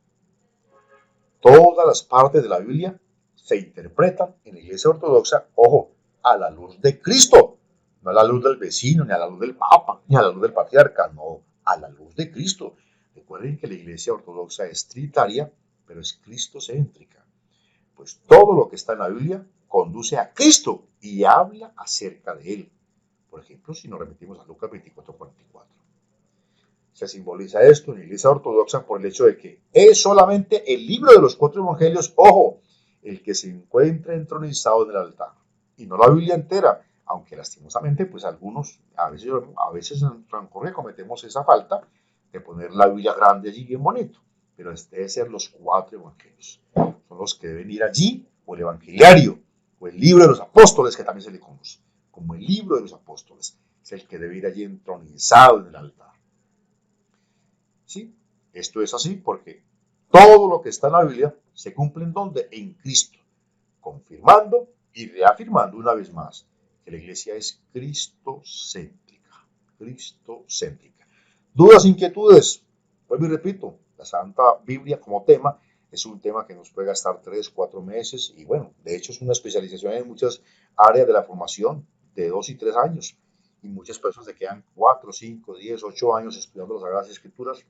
todas las partes de la Biblia se interpretan en la Iglesia Ortodoxa, ojo, a la luz de Cristo, no a la luz del vecino, ni a la luz del Papa, ni a la luz del patriarca, no, a la luz de Cristo. Recuerden que la Iglesia Ortodoxa es trinitaria, pero es cristocéntrica. Pues todo lo que está en la Biblia conduce a Cristo y habla acerca de Él. Por ejemplo, si nos remitimos a Lucas 24:44. Se simboliza esto en la Iglesia Ortodoxa por el hecho de que es solamente el libro de los 4 evangelios, ojo, el que se encuentra entronizado en el altar, y no la Biblia entera, aunque lastimosamente, pues algunos, a veces en Transcorre cometemos esa falta de poner la Biblia grande allí bien bonito, pero debe ser los 4 evangelios, son los que deben ir allí, o el evangeliario, o el libro de los apóstoles, que también se le conoce como el libro de los apóstoles, es el que debe ir allí entronizado en el altar. ¿Sí? Esto es así porque todo lo que está en la Biblia se cumple en donde? En Cristo, confirmando y reafirmando una vez más que la iglesia es cristocéntrica. Cristocéntrica. ¿Dudas, inquietudes? Vuelvo y repito, la Santa Biblia como tema es un tema que nos puede gastar 3, 4 meses y bueno, de hecho es una especialización en muchas áreas de la formación de 2 y 3 años y muchas personas se quedan 4, 5, 10, 8 años estudiando las Sagradas Escrituras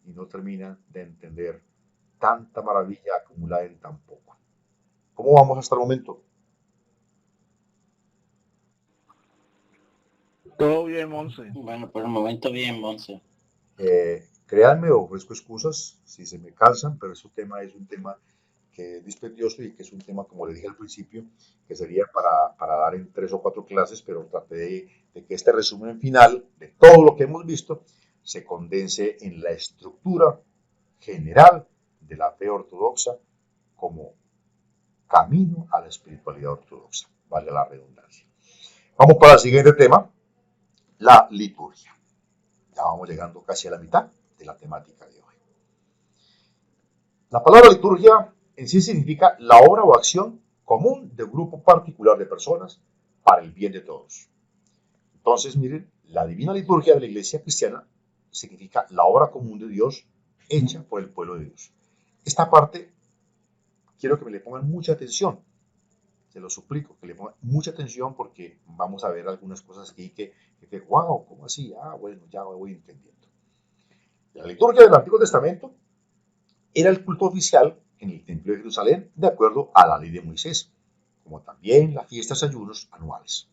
y no terminan de entender tanta maravilla acumulada en tan poco. ¿Cómo vamos hasta el momento? Todo bien, Monse. Bueno, por el momento bien, Monse. Créanme, ofrezco excusas si se me cansan, pero este tema es un tema que es dispendioso y que es un tema, como le dije al principio, que sería para dar en 3 o 4 clases, pero traté de que este resumen final de todo lo que hemos visto se condense en la estructura general de la fe ortodoxa como camino a la espiritualidad ortodoxa, vale la redundancia. Vamos para el siguiente tema, la liturgia. Ya vamos llegando casi a la mitad de la temática de hoy. La palabra liturgia en sí significa la obra o acción común de un grupo particular de personas para el bien de todos. Entonces, miren, la divina liturgia de la iglesia cristiana significa la obra común de Dios hecha por el pueblo de Dios. Esta parte quiero que me le pongan mucha atención, se lo suplico, que le pongan mucha atención porque vamos a ver algunas cosas aquí que wow, ¿cómo así? Ah, bueno, ya voy entendiendo. La liturgia del Antiguo Testamento era el culto oficial en el Templo de Jerusalén de acuerdo a la ley de Moisés, como también las fiestas y ayunos anuales,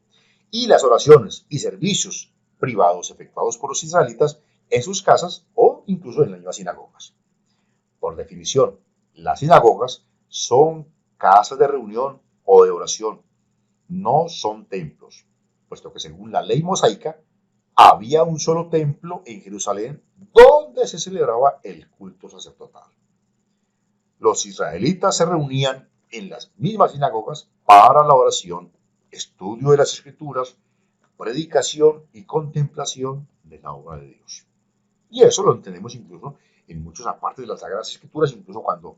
y las oraciones y servicios privados efectuados por los israelitas en sus casas o incluso en las mismas sinagogas. Por definición, las sinagogas son casas de reunión o de oración, no son templos, puesto que según la ley mosaica había un solo templo en Jerusalén donde se celebraba el culto sacerdotal. Los israelitas se reunían en las mismas sinagogas para la oración, estudio de las escrituras, predicación y contemplación de la obra de Dios. Y eso lo entendemos incluso en muchas partes de las Sagradas Escrituras, incluso cuando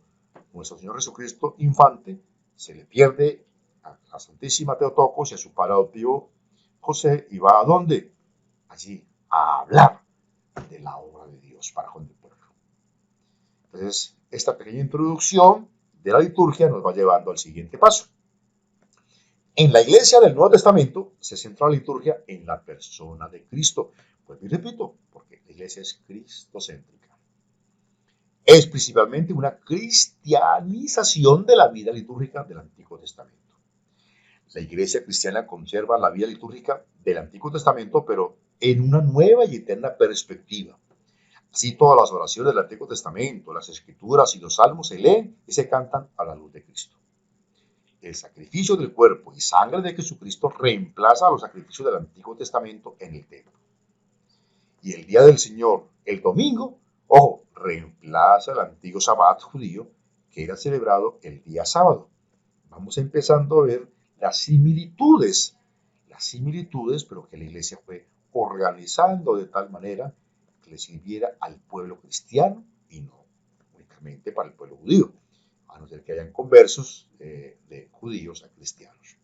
nuestro Señor Jesucristo, infante, se le pierde a la Santísima Teotocos y a su padre adoptivo José, y va ¿a dónde? Allí, a hablar de la obra de Dios para con el pueblo. Entonces, esta pequeña introducción de la liturgia nos va llevando al siguiente paso. En la iglesia del Nuevo Testamento se centra la liturgia en la persona de Cristo. Pues y repito, porque la iglesia es cristocéntrica. Es principalmente una cristianización de la vida litúrgica del Antiguo Testamento. La iglesia cristiana conserva la vida litúrgica del Antiguo Testamento, pero en una nueva y eterna perspectiva. Así todas las oraciones del Antiguo Testamento, las Escrituras y los Salmos se leen y se cantan a la luz de Cristo. El sacrificio del cuerpo y sangre de Jesucristo reemplaza a los sacrificios del Antiguo Testamento en el templo. Y el día del Señor, el domingo, ojo, reemplaza el antiguo sabbat judío que era celebrado el día sábado. Vamos empezando a ver las similitudes, pero que la iglesia fue organizando de tal manera que le sirviera al pueblo cristiano y no únicamente para el pueblo judío, a no ser que hayan conversos de judíos a cristianos.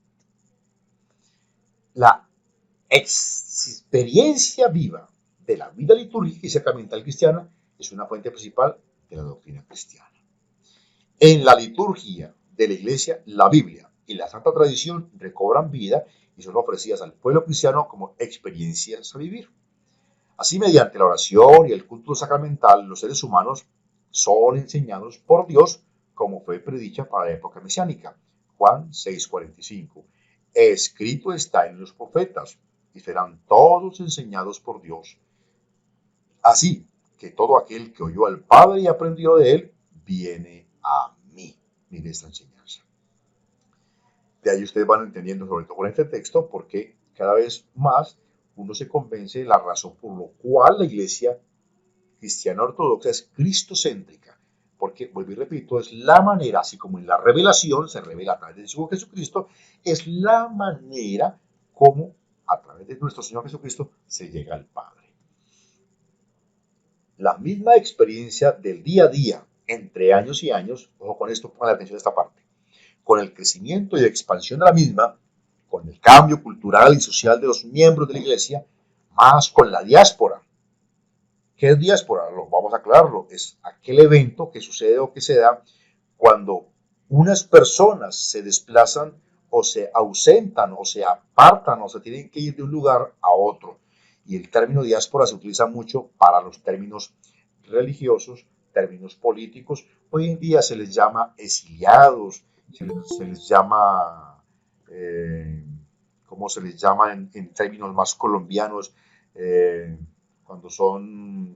La experiencia viva de la vida litúrgica y sacramental cristiana es una fuente principal de la doctrina cristiana. En la liturgia de la Iglesia, la Biblia y la Santa Tradición recobran vida y son ofrecidas al pueblo cristiano como experiencias a vivir. Así, mediante la oración y el culto sacramental, los seres humanos son enseñados por Dios como fue predicha para la época mesiánica. Juan 6:45. Escrito está en los profetas, y serán todos enseñados por Dios. Así que todo aquel que oyó al Padre y aprendió de él, viene a mí. Mire esta enseñanza. De ahí ustedes van entendiendo, sobre todo con este texto, porque cada vez más uno se convence de la razón por la cual la Iglesia cristiana ortodoxa es cristocéntrica. Porque, vuelvo y repito, es la manera, así como en la revelación se revela a través de Jesucristo, es la manera como a través de nuestro Señor Jesucristo se llega al Padre. La misma experiencia del día a día, entre años y años, ojo con esto, pongan la atención a esta parte, con el crecimiento y expansión de la misma, con el cambio cultural y social de los miembros de la Iglesia, más con la diáspora. ¿Qué es diáspora? Vamos a aclararlo. Es aquel evento que sucede o que se da cuando unas personas se desplazan o se ausentan o se apartan o se tienen que ir de un lugar a otro. Y el término diáspora se utiliza mucho para los términos religiosos, términos políticos. Hoy en día se les llama exiliados, se les llama, ¿cómo se les llama en términos más colombianos? Cuando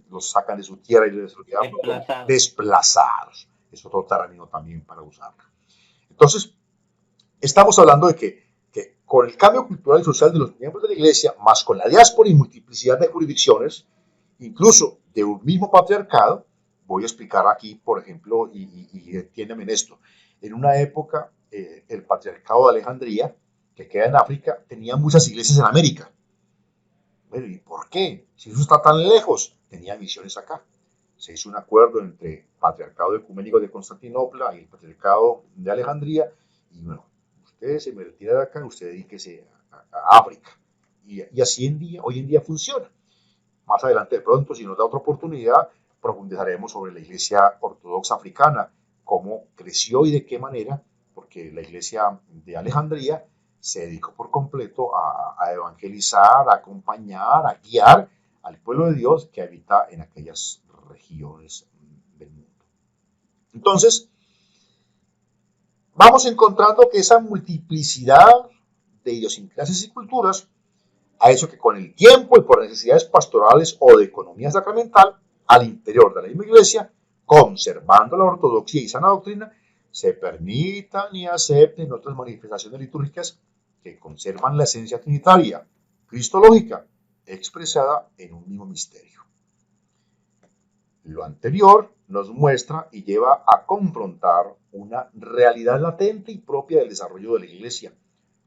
los sacan de su tierra y les desplazados. Es otro término también para usarlo. Entonces, estamos hablando de que con el cambio cultural y social de los miembros de la Iglesia, más con la diáspora y multiplicidad de jurisdicciones, incluso de un mismo patriarcado, voy a explicar aquí, por ejemplo, y entiéndeme en esto. En una época, el patriarcado de Alejandría, que queda en África, tenía muchas iglesias en América. Bueno, ¿y por qué? Si eso está tan lejos, tenía misiones acá. Se hizo un acuerdo entre el Patriarcado Ecuménico de Constantinopla y el Patriarcado de Alejandría, y bueno, ustedes se me retiran de acá, usted dedíquese a África. Y así hoy en día funciona. Más adelante, de pronto, si nos da otra oportunidad, profundizaremos sobre la Iglesia Ortodoxa Africana, cómo creció y de qué manera, porque la Iglesia de Alejandría se dedicó por completo a evangelizar, a acompañar, a guiar al pueblo de Dios que habita en aquellas regiones del mundo. Entonces, vamos encontrando que esa multiplicidad de idiosincrasias y culturas ha hecho que con el tiempo y por necesidades pastorales o de economía sacramental, al interior de la misma Iglesia, conservando la ortodoxia y sana doctrina, se permitan y acepten otras manifestaciones litúrgicas que conservan la esencia trinitaria, cristológica, expresada en un mismo misterio. Lo anterior nos muestra y lleva a confrontar una realidad latente y propia del desarrollo de la Iglesia,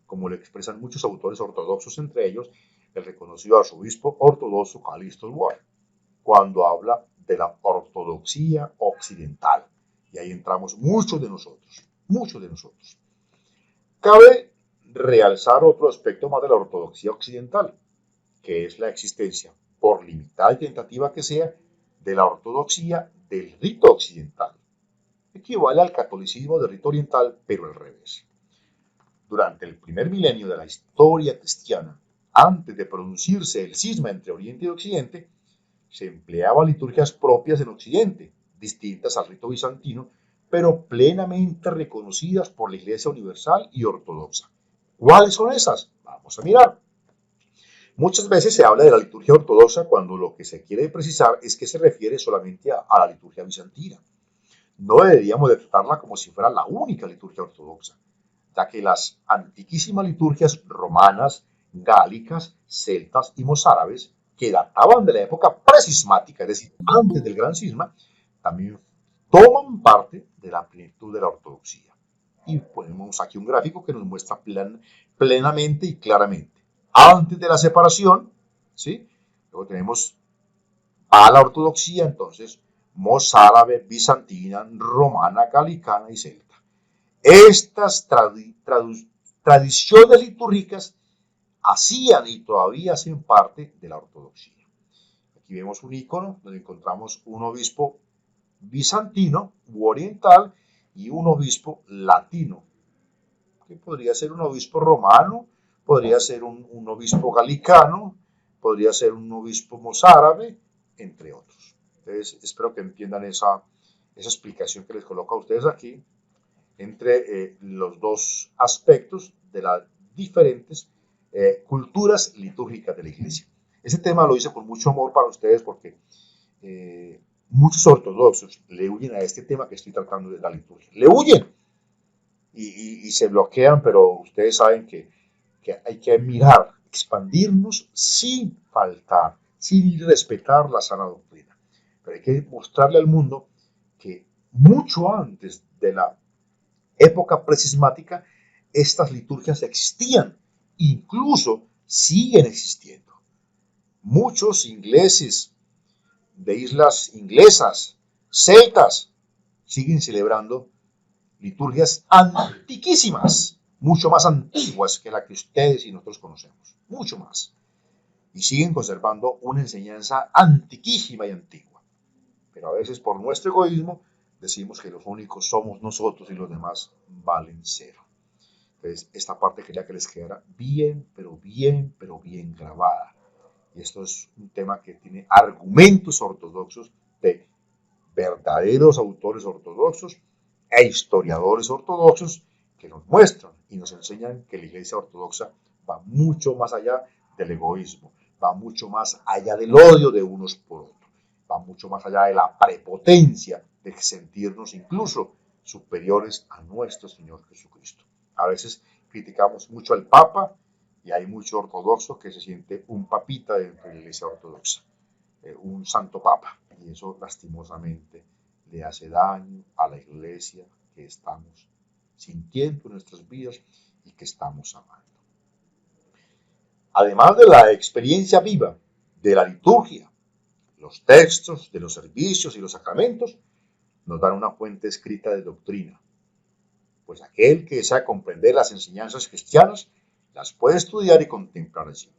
como lo expresan muchos autores ortodoxos, entre ellos el reconocido arzobispo ortodoxo Calixto II, cuando habla de la ortodoxia occidental. Y ahí entramos muchos de nosotros, muchos de nosotros. Cabe realzar otro aspecto más de la ortodoxia occidental, que es la existencia, por limitada y tentativa que sea, de la ortodoxia del rito occidental. Equivale al catolicismo del rito oriental, pero al revés. Durante el primer milenio de la historia cristiana, antes de producirse el cisma entre Oriente y Occidente, se empleaban liturgias propias en Occidente, distintas al rito bizantino, pero plenamente reconocidas por la Iglesia universal y ortodoxa. ¿Cuáles son esas? Vamos a mirar. Muchas veces se habla de la liturgia ortodoxa cuando lo que se quiere precisar es que se refiere solamente a la liturgia bizantina. No deberíamos de tratarla como si fuera la única liturgia ortodoxa, ya que las antiquísimas liturgias romanas, gálicas, celtas y mozárabes, que databan de la época precismática, es decir, antes del gran cisma, también toman parte de la plenitud de la ortodoxia. Y ponemos aquí un gráfico que nos muestra plenamente y claramente. Antes de la separación, ¿sí? Luego tenemos a la ortodoxia, entonces, mozárabe, bizantina, romana, galicana y celta. Estas tradiciones litúrgicas hacían y todavía hacen parte de la ortodoxia. Aquí vemos un icono donde encontramos un obispo bizantino u oriental y un obispo latino, que podría ser un obispo romano, podría ser un obispo galicano, podría ser un obispo mozárabe, entre otros. Entonces, espero que entiendan esa explicación que les coloco a ustedes aquí entre los dos aspectos de las diferentes culturas litúrgicas de la iglesia. Ese tema lo hice con mucho amor para ustedes porque muchos ortodoxos le huyen a este tema que estoy tratando de la liturgia. Le huyen y se bloquean, pero ustedes saben que hay que mirar, expandirnos sin faltar, sin respetar la sana doctrina. Pero hay que mostrarle al mundo que mucho antes de la época precismática, estas liturgias existían, incluso siguen existiendo. Muchos ingleses de islas inglesas, celtas, siguen celebrando liturgias antiquísimas, mucho más antiguas que la que ustedes y nosotros conocemos, mucho más. Y siguen conservando una enseñanza antiquísima y antigua. Pero a veces por nuestro egoísmo decimos que los únicos somos nosotros y los demás valen cero. Entonces, esta parte quería que les quedara bien, pero bien, pero bien grabada. Y esto es un tema que tiene argumentos ortodoxos de verdaderos autores ortodoxos e historiadores ortodoxos que nos muestran y nos enseñan que la Iglesia Ortodoxa va mucho más allá del egoísmo, va mucho más allá del odio de unos por otros, va mucho más allá de la prepotencia de sentirnos incluso superiores a nuestro Señor Jesucristo. A veces criticamos mucho al Papa y hay mucho ortodoxo que se siente un papita dentro de la Iglesia Ortodoxa, un santo papa, y eso lastimosamente le hace daño a la Iglesia que estamos sintiendo en nuestras vidas y que estamos amando. Además de la experiencia viva de la liturgia, los textos de los servicios y los sacramentos nos dan una fuente escrita de doctrina, pues aquel que desea comprender las enseñanzas cristianas las puede estudiar y contemplar allí.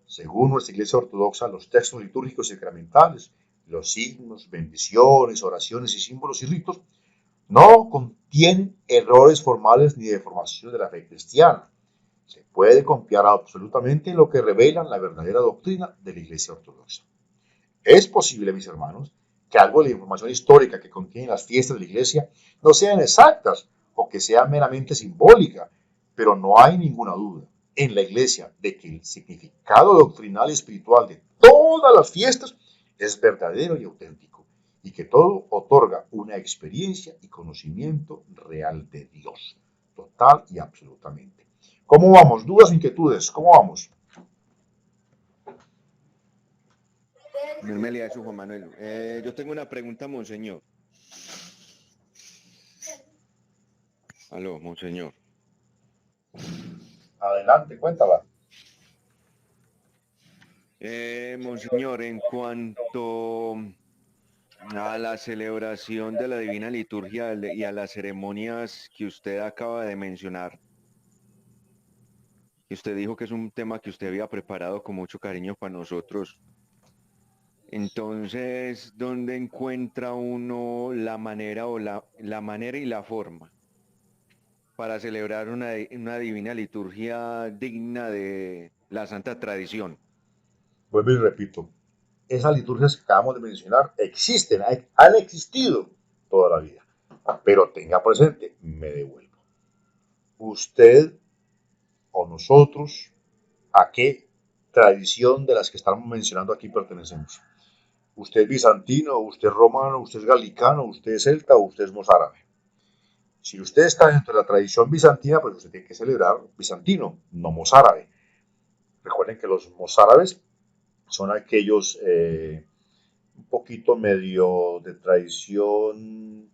Según nuestra Iglesia Ortodoxa, los textos litúrgicos y sacramentales, los signos, bendiciones, oraciones y símbolos y ritos no contienen errores formales ni deformaciones de la fe cristiana. Se puede confiar absolutamente en lo que revelan la verdadera doctrina de la Iglesia Ortodoxa. Es posible, mis hermanos, que algo de la información histórica que contienen las fiestas de la Iglesia no sean exactas o que sea meramente simbólica, pero no hay ninguna duda en la Iglesia de que el significado doctrinal y espiritual de todas las fiestas es verdadero y auténtico, y que todo otorga una experiencia y conocimiento real de Dios, total y absolutamente. ¿Cómo vamos? ¿Dudas, inquietudes? ¿Cómo vamos? Mermelia, eso, Juan Manuel. Yo tengo una pregunta, monseñor. Aló, monseñor. Adelante, cuéntala. Monseñor, en cuanto a la celebración de la Divina Liturgia y a las ceremonias que usted acaba de mencionar, y usted dijo que es un tema que usted había preparado con mucho cariño para nosotros. Entonces, ¿dónde encuentra uno la manera o la manera y la forma para celebrar una divina liturgia digna de la santa tradición? Vuelvo y repito, esas liturgias que acabamos de mencionar existen, han existido toda la vida. Pero tenga presente, me devuelvo. Usted o nosotros, ¿a qué tradición de las que estamos mencionando aquí pertenecemos? Usted es bizantino, usted es romano, usted es galicano, usted es celta o usted es mozárabe. Si usted está dentro de la tradición bizantina, pues usted tiene que celebrar bizantino, no mozárabe. Recuerden que los mozárabes son aquellos un poquito medio de tradición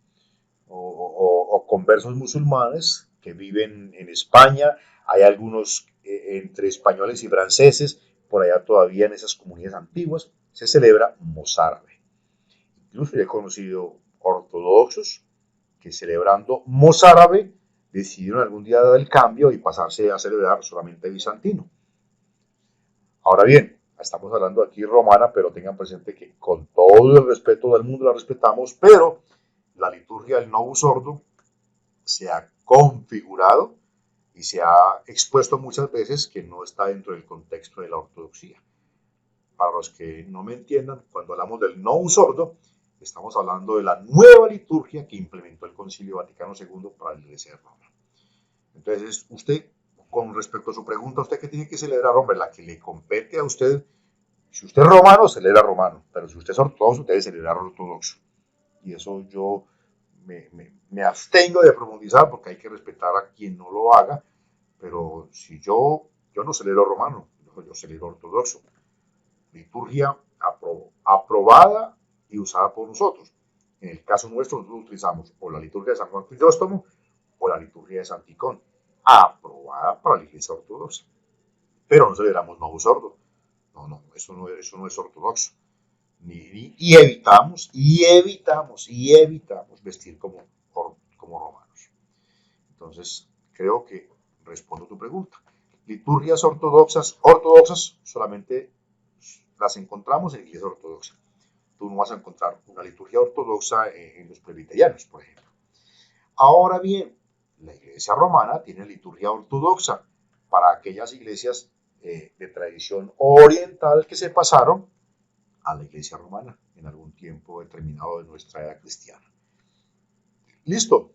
o conversos musulmanes que viven en España. Hay algunos entre españoles y franceses, por allá todavía en esas comunidades antiguas, se celebra mozárabe. Incluso he conocido ortodoxos que celebrando mozárabe decidieron algún día dar el cambio y pasarse a celebrar solamente bizantino. Ahora bien, estamos hablando aquí romana, pero tengan presente que con todo el respeto del mundo la respetamos, pero la liturgia del Novus Ordo se ha configurado y se ha expuesto muchas veces que no está dentro del contexto de la ortodoxia. Para los que no me entiendan, cuando hablamos del Novus Ordo, estamos hablando de la nueva liturgia que implementó el Concilio Vaticano II para la Iglesia de Roma. Entonces, usted, con respecto a su pregunta, ¿usted qué tiene que celebrar? Hombre, la que le compete a usted. Si usted es romano, celebra romano, pero si usted es ortodoxo, debe celebrar ortodoxo. Y eso yo me abstengo de profundizar porque hay que respetar a quien no lo haga, pero si yo no celebro romano, yo celebro ortodoxo. Liturgia aprobada y usada por nosotros. En el caso nuestro, nosotros utilizamos o la liturgia de San Juan Crisóstomo o la liturgia de Santicón, aprobada para la Iglesia Ortodoxa. Pero no celebramos Novus Ordo. No, eso no es ortodoxo. Y evitamos vestir como romanos. Entonces, creo que respondo a tu pregunta. Liturgias ortodoxas solamente las encontramos en la Iglesia Ortodoxa. Tú no vas a encontrar una liturgia ortodoxa en los presbiterianos, por ejemplo. Ahora bien, la Iglesia Romana tiene liturgia ortodoxa para aquellas iglesias de tradición oriental que se pasaron a la Iglesia Romana en algún tiempo determinado de nuestra era cristiana. ¿Listo?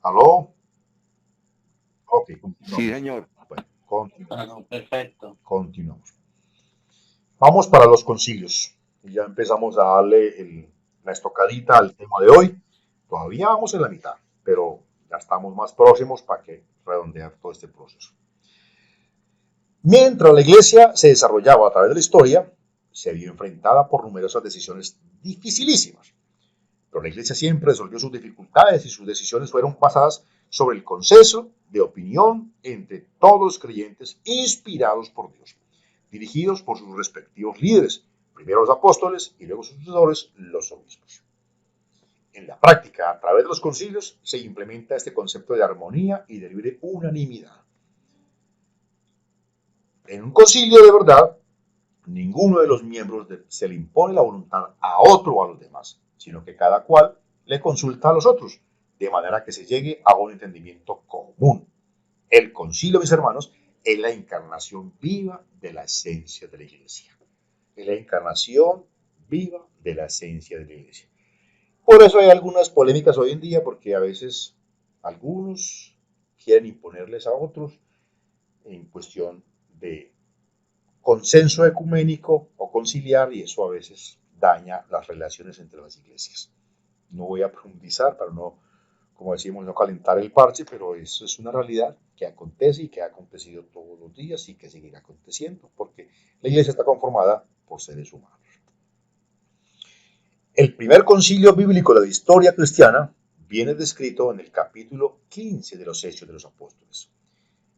¿Aló? Ok, continuamos. Sí, señor. Bueno, continuamos. Vamos para los concilios. Y ya empezamos a darle la estocadita al tema de hoy. Todavía vamos en la mitad, pero ya estamos más próximos para que redondear todo este proceso. Mientras la Iglesia se desarrollaba a través de la historia, se vio enfrentada por numerosas decisiones dificilísimas. Pero la Iglesia siempre resolvió sus dificultades y sus decisiones fueron basadas sobre el consenso de opinión entre todos los creyentes inspirados por Dios, dirigidos por sus respectivos líderes, primero los apóstoles y luego sus sucesores, los obispos. En la práctica, a través de los concilios, se implementa este concepto de armonía y de libre unanimidad. En un concilio de verdad, ninguno de los miembros se le impone la voluntad a otro o a los demás, sino que cada cual le consulta a los otros, de manera que se llegue a un entendimiento común. El concilio, mis hermanos, es la encarnación viva de la esencia de la Iglesia. Es la encarnación viva de la esencia de la Iglesia. Por eso hay algunas polémicas hoy en día, porque a veces algunos quieren imponerles a otros en cuestión de consenso ecuménico o conciliar, y eso a veces daña las relaciones entre las iglesias. No voy a profundizar para no, como decimos, no calentar el parche, pero eso es una realidad que acontece y que ha acontecido todos los días y que seguirá aconteciendo, porque la iglesia está conformada por seres humanos. El primer concilio bíblico de la historia cristiana viene descrito en el capítulo 15 de los Hechos de los Apóstoles.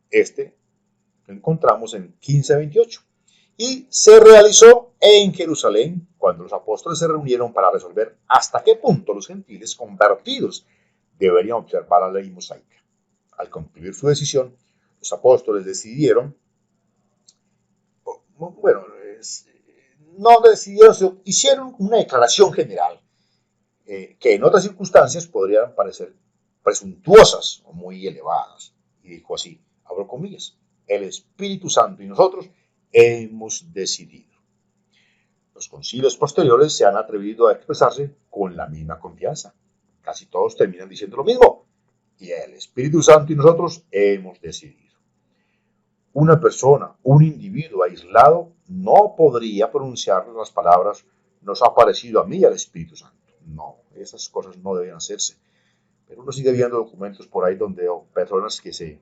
Este lo encontramos en 15:28. Y se realizó en Jerusalén cuando los apóstoles se reunieron para resolver hasta qué punto los gentiles convertidos deberían observar la ley mosaica. Al concluir su decisión, los apóstoles decidieron, hicieron una declaración general que en otras circunstancias podrían parecer presuntuosas o muy elevadas. Y dijo así, abro comillas, el Espíritu Santo y nosotros hemos decidido. Los concilios posteriores se han atrevido a expresarse con la misma confianza. Casi todos terminan diciendo lo mismo. Y el Espíritu Santo y nosotros hemos decidido. Una persona, un individuo aislado, no podría pronunciar las palabras nos ha parecido a mí al Espíritu Santo. No, esas cosas no deben hacerse. Pero uno sigue viendo documentos por ahí donde personas que se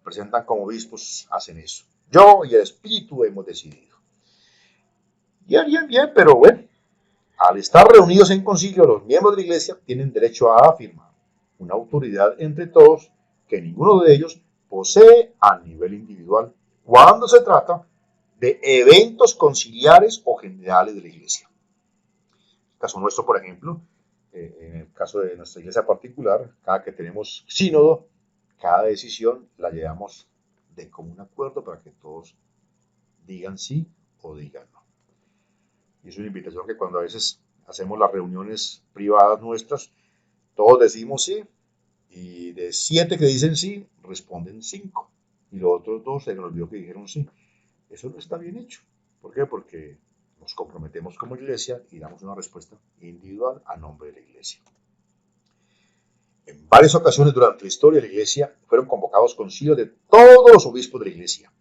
presentan como obispos hacen eso. Yo y el Espíritu hemos decidido. Bien, pero bueno, al estar reunidos en concilio, los miembros de la iglesia tienen derecho a afirmar una autoridad entre todos que ninguno de ellos posee a nivel individual cuando se trata de eventos conciliares o generales de la iglesia. En el caso nuestro, por ejemplo, en el caso de nuestra iglesia particular, cada que tenemos sínodo, cada decisión la llevamos de común acuerdo para que todos digan sí o digan no. Y es una invitación que cuando a veces hacemos las reuniones privadas nuestras, todos decimos sí, y de 7 que dicen sí, responden 5, y los otros 2 se les olvidó que dijeron sí. Eso no está bien hecho. ¿Por qué? Porque nos comprometemos como iglesia y damos una respuesta individual a nombre de la iglesia. En varias ocasiones durante la historia de la iglesia fueron convocados concilios de todos los obispos de la iglesia.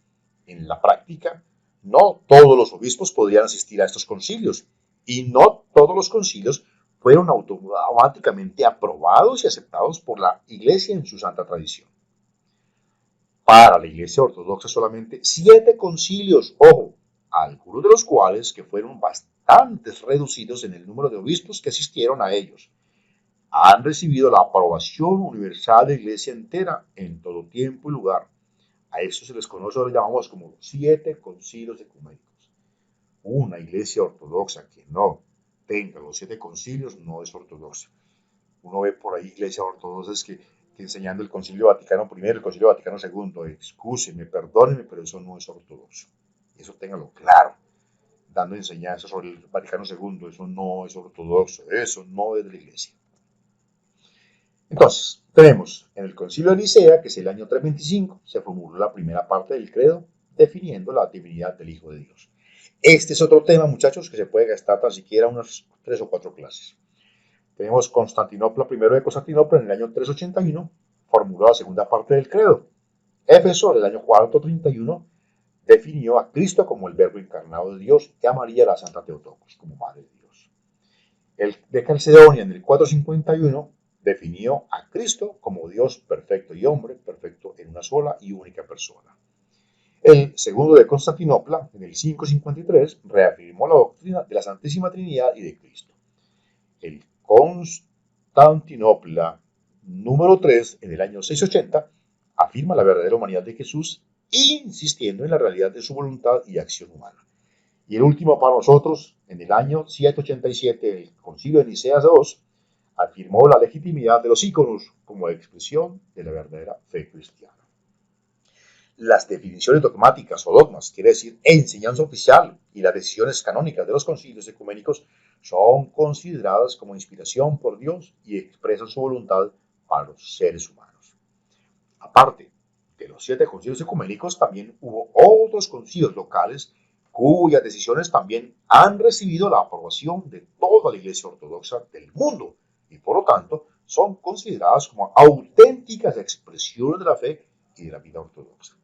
En la práctica, no todos los obispos podían asistir a estos concilios y no todos los concilios fueron automáticamente aprobados y aceptados por la iglesia en su santa tradición. Para la iglesia ortodoxa solamente 7 concilios, ojo, algunos de los cuales que fueron bastante reducidos en el número de obispos que asistieron a ellos, han recibido la aprobación universal de la iglesia entera en todo tiempo y lugar. A eso se les conoce, ahora llamamos como 7 concilios ecuménicos. Una iglesia ortodoxa que no tenga los 7 concilios no es ortodoxa. Uno ve por ahí iglesias ortodoxas que enseñando el Concilio Vaticano I, el Concilio Vaticano II, excúsenme, perdónenme, pero eso no es ortodoxo. Eso ténganlo claro. Dando enseñanzas sobre el Vaticano II, eso no es ortodoxo, eso no es de la iglesia. Entonces, tenemos en el Concilio de Nicea, que es el año 325, se formuló la primera parte del credo, definiendo la divinidad del Hijo de Dios. Este es otro tema, muchachos, que se puede gastar tan siquiera unas 3 o 4 clases. Tenemos Constantinopla, primero de Constantinopla, en el año 381, formuló la segunda parte del credo. Éfeso, en el año 431, definió a Cristo como el Verbo encarnado de Dios y a María la Santa Teotocos como Madre de Dios. El de Calcedonia, en el 451, definió a Cristo como Dios perfecto y hombre perfecto en una sola y única persona. El segundo de Constantinopla, en el 553, reafirmó la doctrina de la Santísima Trinidad y de Cristo. El Constantinopla número 3, en el año 680, afirma la verdadera humanidad de Jesús, insistiendo en la realidad de su voluntad y acción humana. Y el último para nosotros, en el año 787, el Concilio de Nicea II afirmó la legitimidad de los íconos como expresión de la verdadera fe cristiana. Las definiciones dogmáticas o dogmas, quiere decir enseñanza oficial, y las decisiones canónicas de los concilios ecuménicos son consideradas como inspiración por Dios y expresan su voluntad para los seres humanos. Aparte de los 7 concilios ecuménicos, también hubo otros concilios locales cuyas decisiones también han recibido la aprobación de toda la Iglesia Ortodoxa del mundo y por lo tanto son consideradas como auténticas expresiones de la fe y de la vida ortodoxa.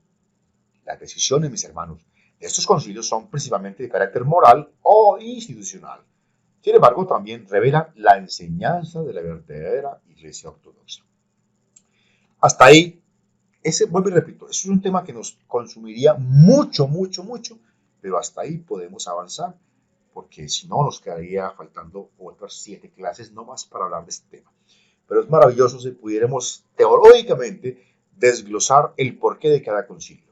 Las decisiones, mis hermanos, de estos concilios son principalmente de carácter moral o institucional. Sin embargo, también revelan la enseñanza de la verdadera Iglesia Ortodoxa. Hasta ahí, vuelvo y repito, eso es un tema que nos consumiría mucho, pero hasta ahí podemos avanzar, porque si no nos quedaría faltando otras 7 clases no más para hablar de este tema. Pero es maravilloso si pudiéramos teológicamente desglosar el porqué de cada concilio.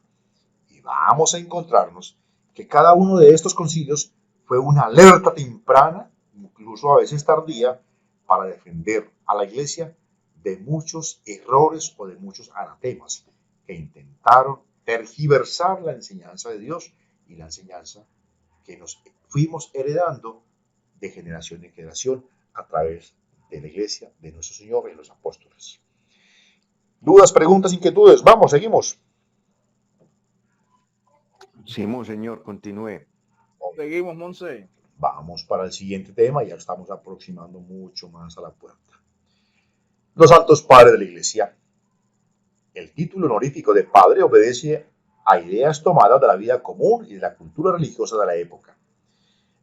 Y vamos a encontrarnos que cada uno de estos concilios fue una alerta temprana, incluso a veces tardía, para defender a la iglesia de muchos errores o de muchos anatemas que intentaron tergiversar la enseñanza de Dios y la enseñanza que nos fuimos heredando de generación en generación a través de la iglesia de nuestro Señor y los apóstoles. ¿Dudas, preguntas, inquietudes? Vamos, seguimos. Sí, monseñor, continúe. Seguimos, Monse. Vamos para el siguiente tema, ya estamos aproximando mucho más a la puerta. Los santos padres de la iglesia. El título honorífico de padre obedece a ideas tomadas de la vida común y de la cultura religiosa de la época.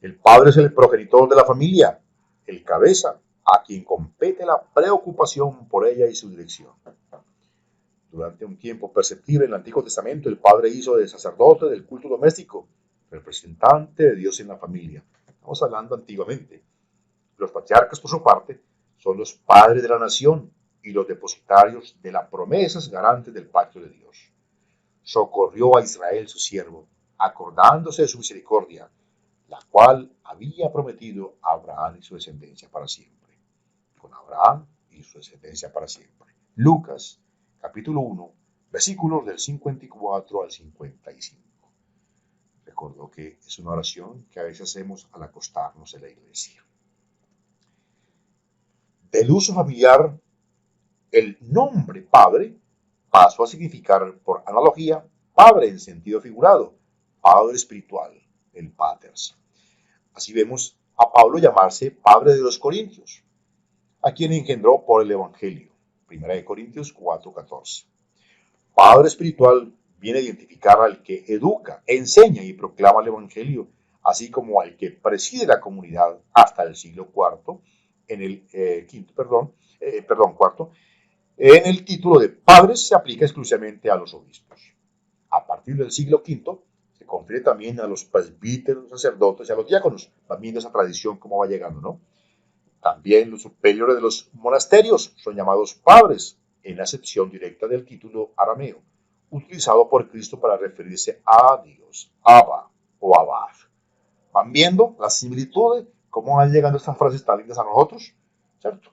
El padre es el progenitor de la familia, el cabeza, a quien compete la preocupación por ella y su dirección. Durante un tiempo perceptible en el Antiguo Testamento, el padre hizo de sacerdote del culto doméstico, representante de Dios en la familia. Estamos hablando antiguamente. Los patriarcas, por su parte, son los padres de la nación y los depositarios de las promesas garantes del pacto de Dios. Socorrió a Israel, su siervo, acordándose de su misericordia, la cual había prometido a Abraham y su descendencia para siempre. Con Abraham y su descendencia para siempre. Lucas, capítulo 1, versículos del 54 al 55. Recuerdo que es una oración que a veces hacemos al acostarnos en la iglesia. Del uso familiar, el nombre padre pasó a significar, por analogía, padre en sentido figurado, padre espiritual, el paters. Así vemos a Pablo llamarse padre de los Corintios, a quien engendró por el Evangelio. 1 Corintios 4:14. Padre espiritual viene a identificar al que educa, enseña y proclama el Evangelio, así como al que preside la comunidad hasta el siglo IV, en el cuarto. En el título de padres se aplica exclusivamente a los obispos. A partir del siglo V se confiere también a los presbíteros, sacerdotes y a los diáconos. Van viendo esa tradición cómo va llegando, ¿no? También los superiores de los monasterios son llamados padres, en acepción directa del título arameo, utilizado por Cristo para referirse a Dios, Abba o Abad. Van viendo la similitud de cómo van llegando estas frases tan lindas a nosotros, ¿cierto?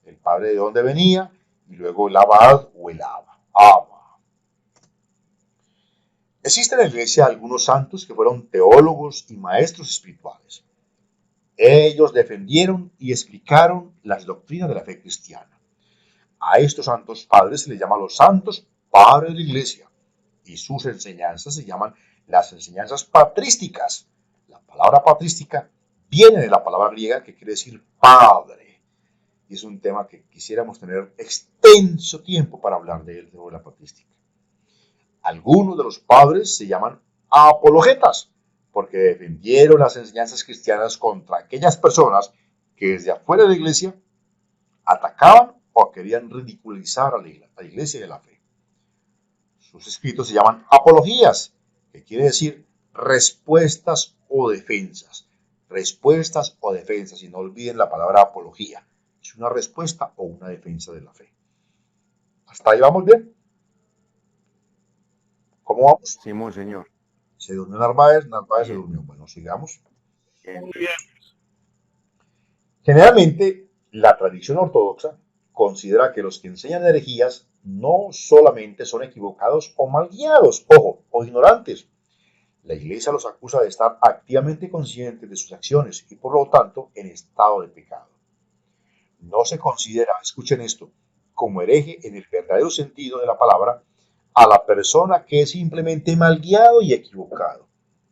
El padre de dónde venía y luego el Abad o el Abba. Existen en la iglesia algunos santos que fueron teólogos y maestros espirituales. Ellos defendieron y explicaron las doctrinas de la fe cristiana. A estos santos padres se les llama los santos padres de la iglesia y sus enseñanzas se llaman las enseñanzas patrísticas. La palabra patrística viene de la palabra griega que quiere decir padre. Y es un tema que quisiéramos tener extenso tiempo para hablar de él, de la patrística. Algunos de los padres se llaman apologetas, porque defendieron las enseñanzas cristianas contra aquellas personas que desde afuera de la iglesia atacaban o querían ridiculizar a la iglesia y a la fe. Sus escritos se llaman apologías, que quiere decir respuestas o defensas. Respuestas o defensas, y no olviden la palabra apología. Es una respuesta o una defensa de la fe. ¿Hasta ahí vamos bien? ¿Cómo vamos? Sí, monseñor. Se durmió Narváez se Bien. durmió. Bueno, sigamos. Bien. Muy bien. Generalmente, la tradición ortodoxa considera que los que enseñan herejías no solamente son equivocados o mal guiados, ojo, o ignorantes. La Iglesia los acusa de estar activamente conscientes de sus acciones y por lo tanto en estado de pecado. No se considera, escuchen esto, como hereje en el verdadero sentido de la palabra a la persona que es simplemente mal guiado y equivocado,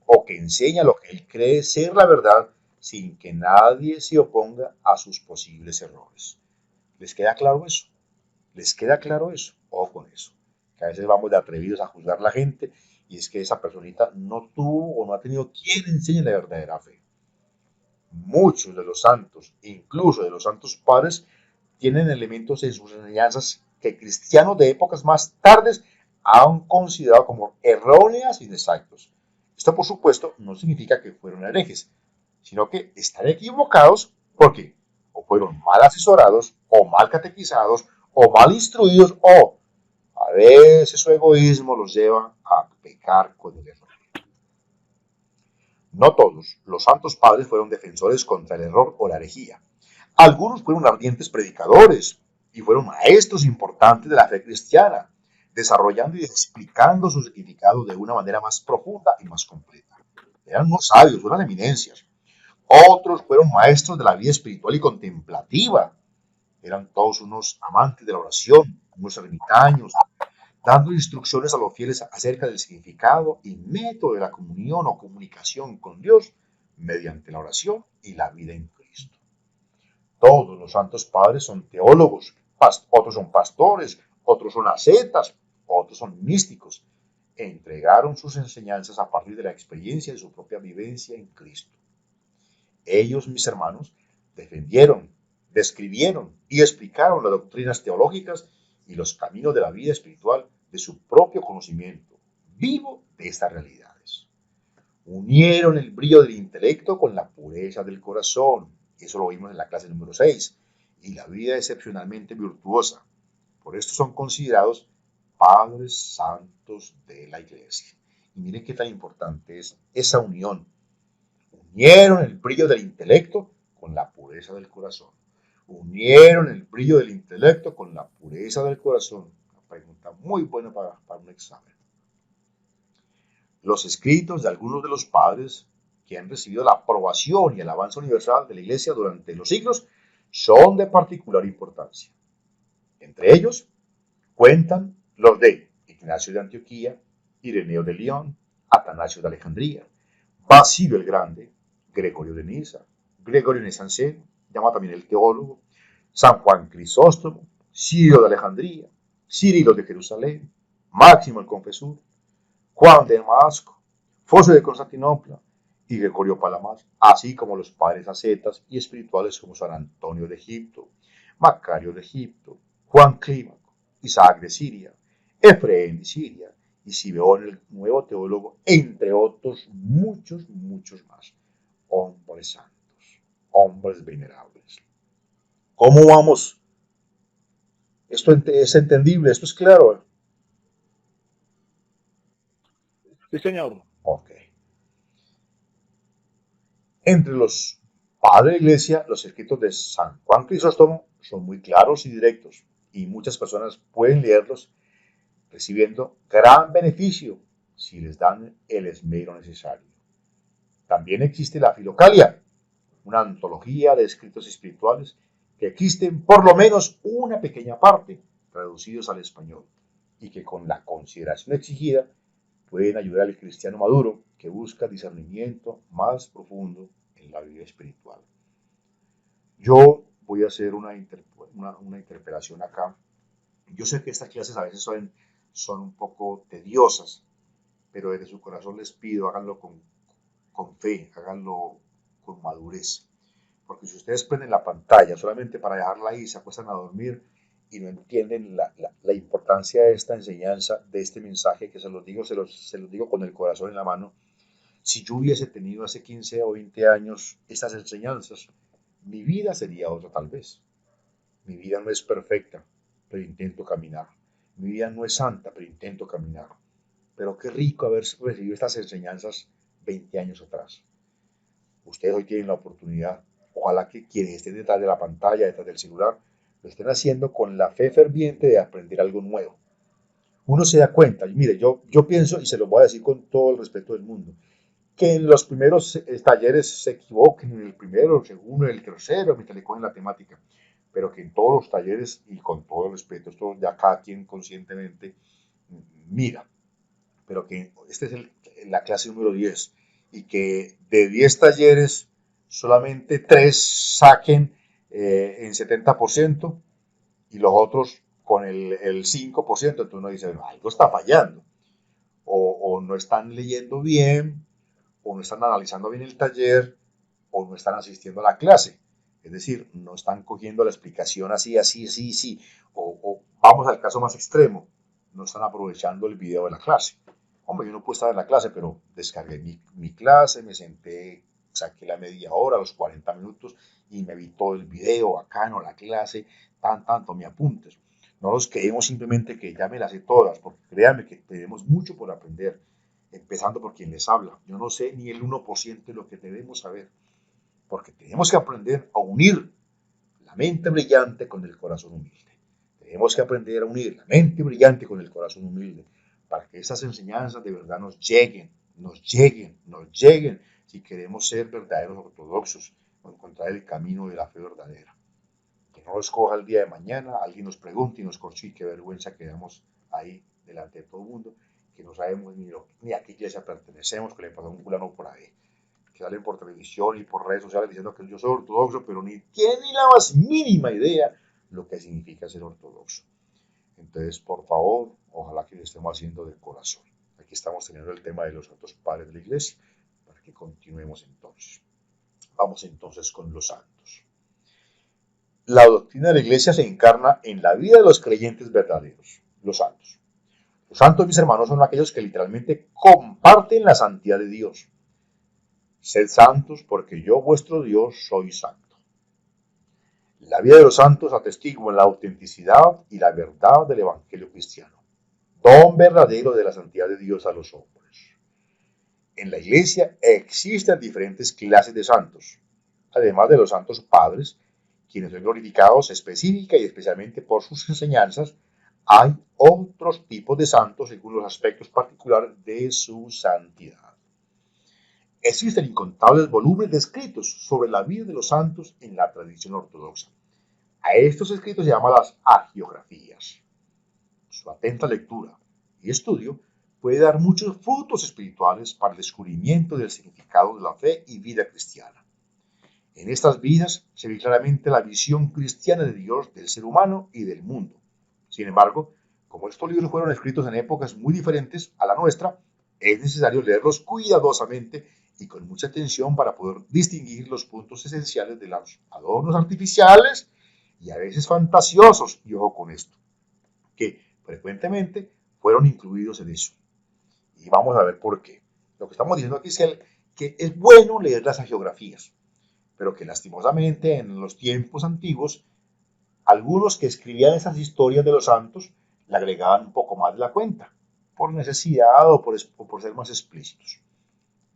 o que enseña lo que él cree ser la verdad sin que nadie se oponga a sus posibles errores. ¿Les queda claro eso? ¿Les queda claro eso? Ojo con eso. Que a veces vamos de atrevidos a juzgar a la gente y es que esa personita no tuvo o no ha tenido quien enseñe la verdadera fe. Muchos de los santos, incluso de los santos padres, tienen elementos en sus enseñanzas que cristianos de épocas más tardes han considerado como erróneas y inexactos. Esto, por supuesto, no significa que fueron herejes, sino que están equivocados porque o fueron mal asesorados, o mal catequizados, o mal instruidos, o a veces su egoísmo los lleva a pecar con el error. No todos los santos padres fueron defensores contra el error o la herejía. Algunos fueron ardientes predicadores y fueron maestros importantes de la fe cristiana, desarrollando y explicando su significado de una manera más profunda y más completa. Eran unos sabios, unas eminencias. Otros fueron maestros de la vida espiritual y contemplativa. Eran todos unos amantes de la oración, unos ermitaños, dando instrucciones a los fieles acerca del significado y método de la comunión o comunicación con Dios mediante la oración y la vida en Cristo. Todos los santos padres son teólogos, otros son pastores, otros son ascetas, otros son místicos. Entregaron sus enseñanzas a partir de la experiencia de su propia vivencia en Cristo. Ellos, mis hermanos, defendieron, describieron y explicaron las doctrinas teológicas y los caminos de la vida espiritual de su propio conocimiento vivo de estas realidades. Unieron el brillo del intelecto con la pureza del corazón, eso lo vimos en la clase número 6, y la vida excepcionalmente virtuosa. Por esto son considerados padres santos de la iglesia. Y miren qué tan importante es esa unión. Unieron el brillo del intelecto con la pureza del corazón. Unieron el brillo del intelecto con la pureza del corazón. Una pregunta muy buena para un examen. Los escritos de algunos de los padres que han recibido la aprobación y el avance universal de la Iglesia durante los siglos son de particular importancia. Entre ellos cuentan los de Ignacio de Antioquía, Ireneo de León, Atanasio de Alejandría, Basilio el Grande, Gregorio de Niza, Gregorio Nacianceno, llama también el teólogo, San Juan Crisóstomo, Ciro de Alejandría, Cirilo de Jerusalén, Máximo el Confesor, Juan de Damasco, Foso de Constantinopla y Gregorio Palamar, así como los padres ascetas y espirituales como San Antonio de Egipto, Macario de Egipto, Juan Clímaco, Isaac de Siria, Efraín de Siria y Simeón el nuevo teólogo, entre otros muchos más. Hombres santos, hombres venerables. ¿Cómo vamos? Esto es entendible, esto es claro. Sí, señor. Ok. Entre los padres de la iglesia, los escritos de San Juan Crisóstomo son muy claros y directos, y muchas personas pueden leerlos recibiendo gran beneficio si les dan el esmero necesario. También existe la Filocalia, una antología de escritos espirituales que existen por lo menos una pequeña parte traducidos al español y que con la consideración exigida pueden ayudar al cristiano maduro que busca discernimiento más profundo en la vida espiritual. Yo voy a hacer una interpelación acá. Yo sé que estas clases a veces son un poco tediosas, pero desde su corazón les pido, háganlo con fe, háganlo con madurez. Porque si ustedes prenden la pantalla solamente para dejarla ahí, se acuestan a dormir y no entienden la importancia de esta enseñanza, de este mensaje, que se los digo con el corazón en la mano. Si yo hubiese tenido hace 15 o 20 años estas enseñanzas, mi vida sería otra tal vez. Mi vida no es perfecta, pero intento caminar. Mi vida no es santa, pero intento caminar. Pero qué rico haber recibido estas enseñanzas 20 años atrás. Ustedes hoy tienen la oportunidad. Ojalá que quienes estén detrás de la pantalla, detrás del celular, lo estén haciendo con la fe ferviente de aprender algo nuevo. Uno se da cuenta, y mire, yo pienso, y se lo voy a decir con todo el respeto del mundo, que en los primeros talleres se equivoquen, en el primero, el segundo, el tercero, mientras le cogen la temática, pero que en todos los talleres, y con todo el respeto, esto ya cada quien conscientemente mira, pero que esta es la clase número 10, y que de 10 talleres solamente 3 saquen en 70% y los otros con el 5%, entonces uno dice, algo está fallando, o no están leyendo bien, o no están analizando bien el taller, o no están asistiendo a la clase. Es decir, no están cogiendo la explicación así, o vamos al caso más extremo, no están aprovechando el video de la clase. Hombre, yo no puedo estar en la clase, pero descargué mi clase, me senté, saqué la media hora, los 40 minutos y me vi todo el video bacano, la clase, tomé apuntes. No los creemos simplemente que ya me las sé todas, porque créanme que tenemos mucho por aprender, empezando por quien les habla. Yo no sé ni el 1% de lo que debemos saber, porque tenemos que aprender a unir la mente brillante con el corazón humilde. Tenemos que aprender a unir la mente brillante con el corazón humilde para que esas enseñanzas de verdad nos lleguen, si queremos ser verdaderos ortodoxos o encontrar el camino de la fe verdadera. Que no nos coja el día de mañana, alguien nos pregunte y nos corche y qué vergüenza quedamos ahí delante de todo el mundo, que no sabemos ni a qué iglesia pertenecemos, que le pasó un fulano por ahí, que salen por televisión y por redes sociales diciendo que yo soy ortodoxo, pero ni tiene ni la más mínima idea lo que significa ser ortodoxo. Entonces, por favor, ojalá que lo estemos haciendo de corazón. Aquí estamos teniendo el tema de los santos padres de la iglesia, para que continuemos entonces. Vamos entonces con los santos. La doctrina de la iglesia se encarna en la vida de los creyentes verdaderos, los santos. Los santos, mis hermanos, son aquellos que literalmente comparten la santidad de Dios. Sed santos porque yo, vuestro Dios, soy santo. La vida de los santos atestigua la autenticidad y la verdad del evangelio cristiano, don verdadero de la santidad de Dios a los hombres. En la iglesia existen diferentes clases de santos, además de los santos padres, quienes son glorificados específica y especialmente por sus enseñanzas. Hay otros tipos de santos según los aspectos particulares de su santidad. Existen incontables volúmenes de escritos sobre la vida de los santos en la tradición ortodoxa. A estos escritos se llaman las hagiografías. Su atenta lectura y estudio puede dar muchos frutos espirituales para el descubrimiento del significado de la fe y vida cristiana. En estas vidas se ve claramente la visión cristiana de Dios, del ser humano y del mundo. Sin embargo, como estos libros fueron escritos en épocas muy diferentes a la nuestra, es necesario leerlos cuidadosamente y con mucha atención para poder distinguir los puntos esenciales de los adornos artificiales y a veces fantasiosos, y ojo con esto, que frecuentemente fueron incluidos en eso. Y vamos a ver por qué. Lo que estamos diciendo aquí es que es bueno leer las hagiografías, pero que lastimosamente en los tiempos antiguos, algunos que escribían esas historias de los santos le agregaban un poco más de la cuenta, por necesidad o por ser más explícitos.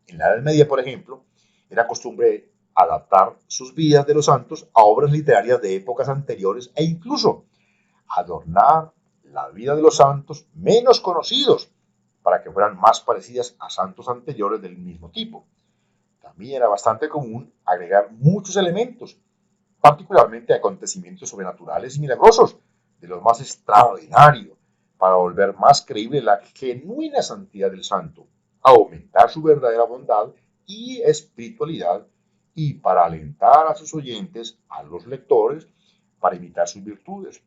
En la Edad Media, por ejemplo, era costumbre adaptar sus vidas de los santos a obras literarias de épocas anteriores e incluso adornar la vida de los santos menos conocidos para que fueran más parecidas a santos anteriores del mismo tipo. También era bastante común agregar muchos elementos, particularmente acontecimientos sobrenaturales y milagrosos, de lo más extraordinario, para volver más creíble la genuina santidad del santo, aumentar su verdadera bondad y espiritualidad, y para alentar a sus oyentes, a los lectores, para imitar sus virtudes.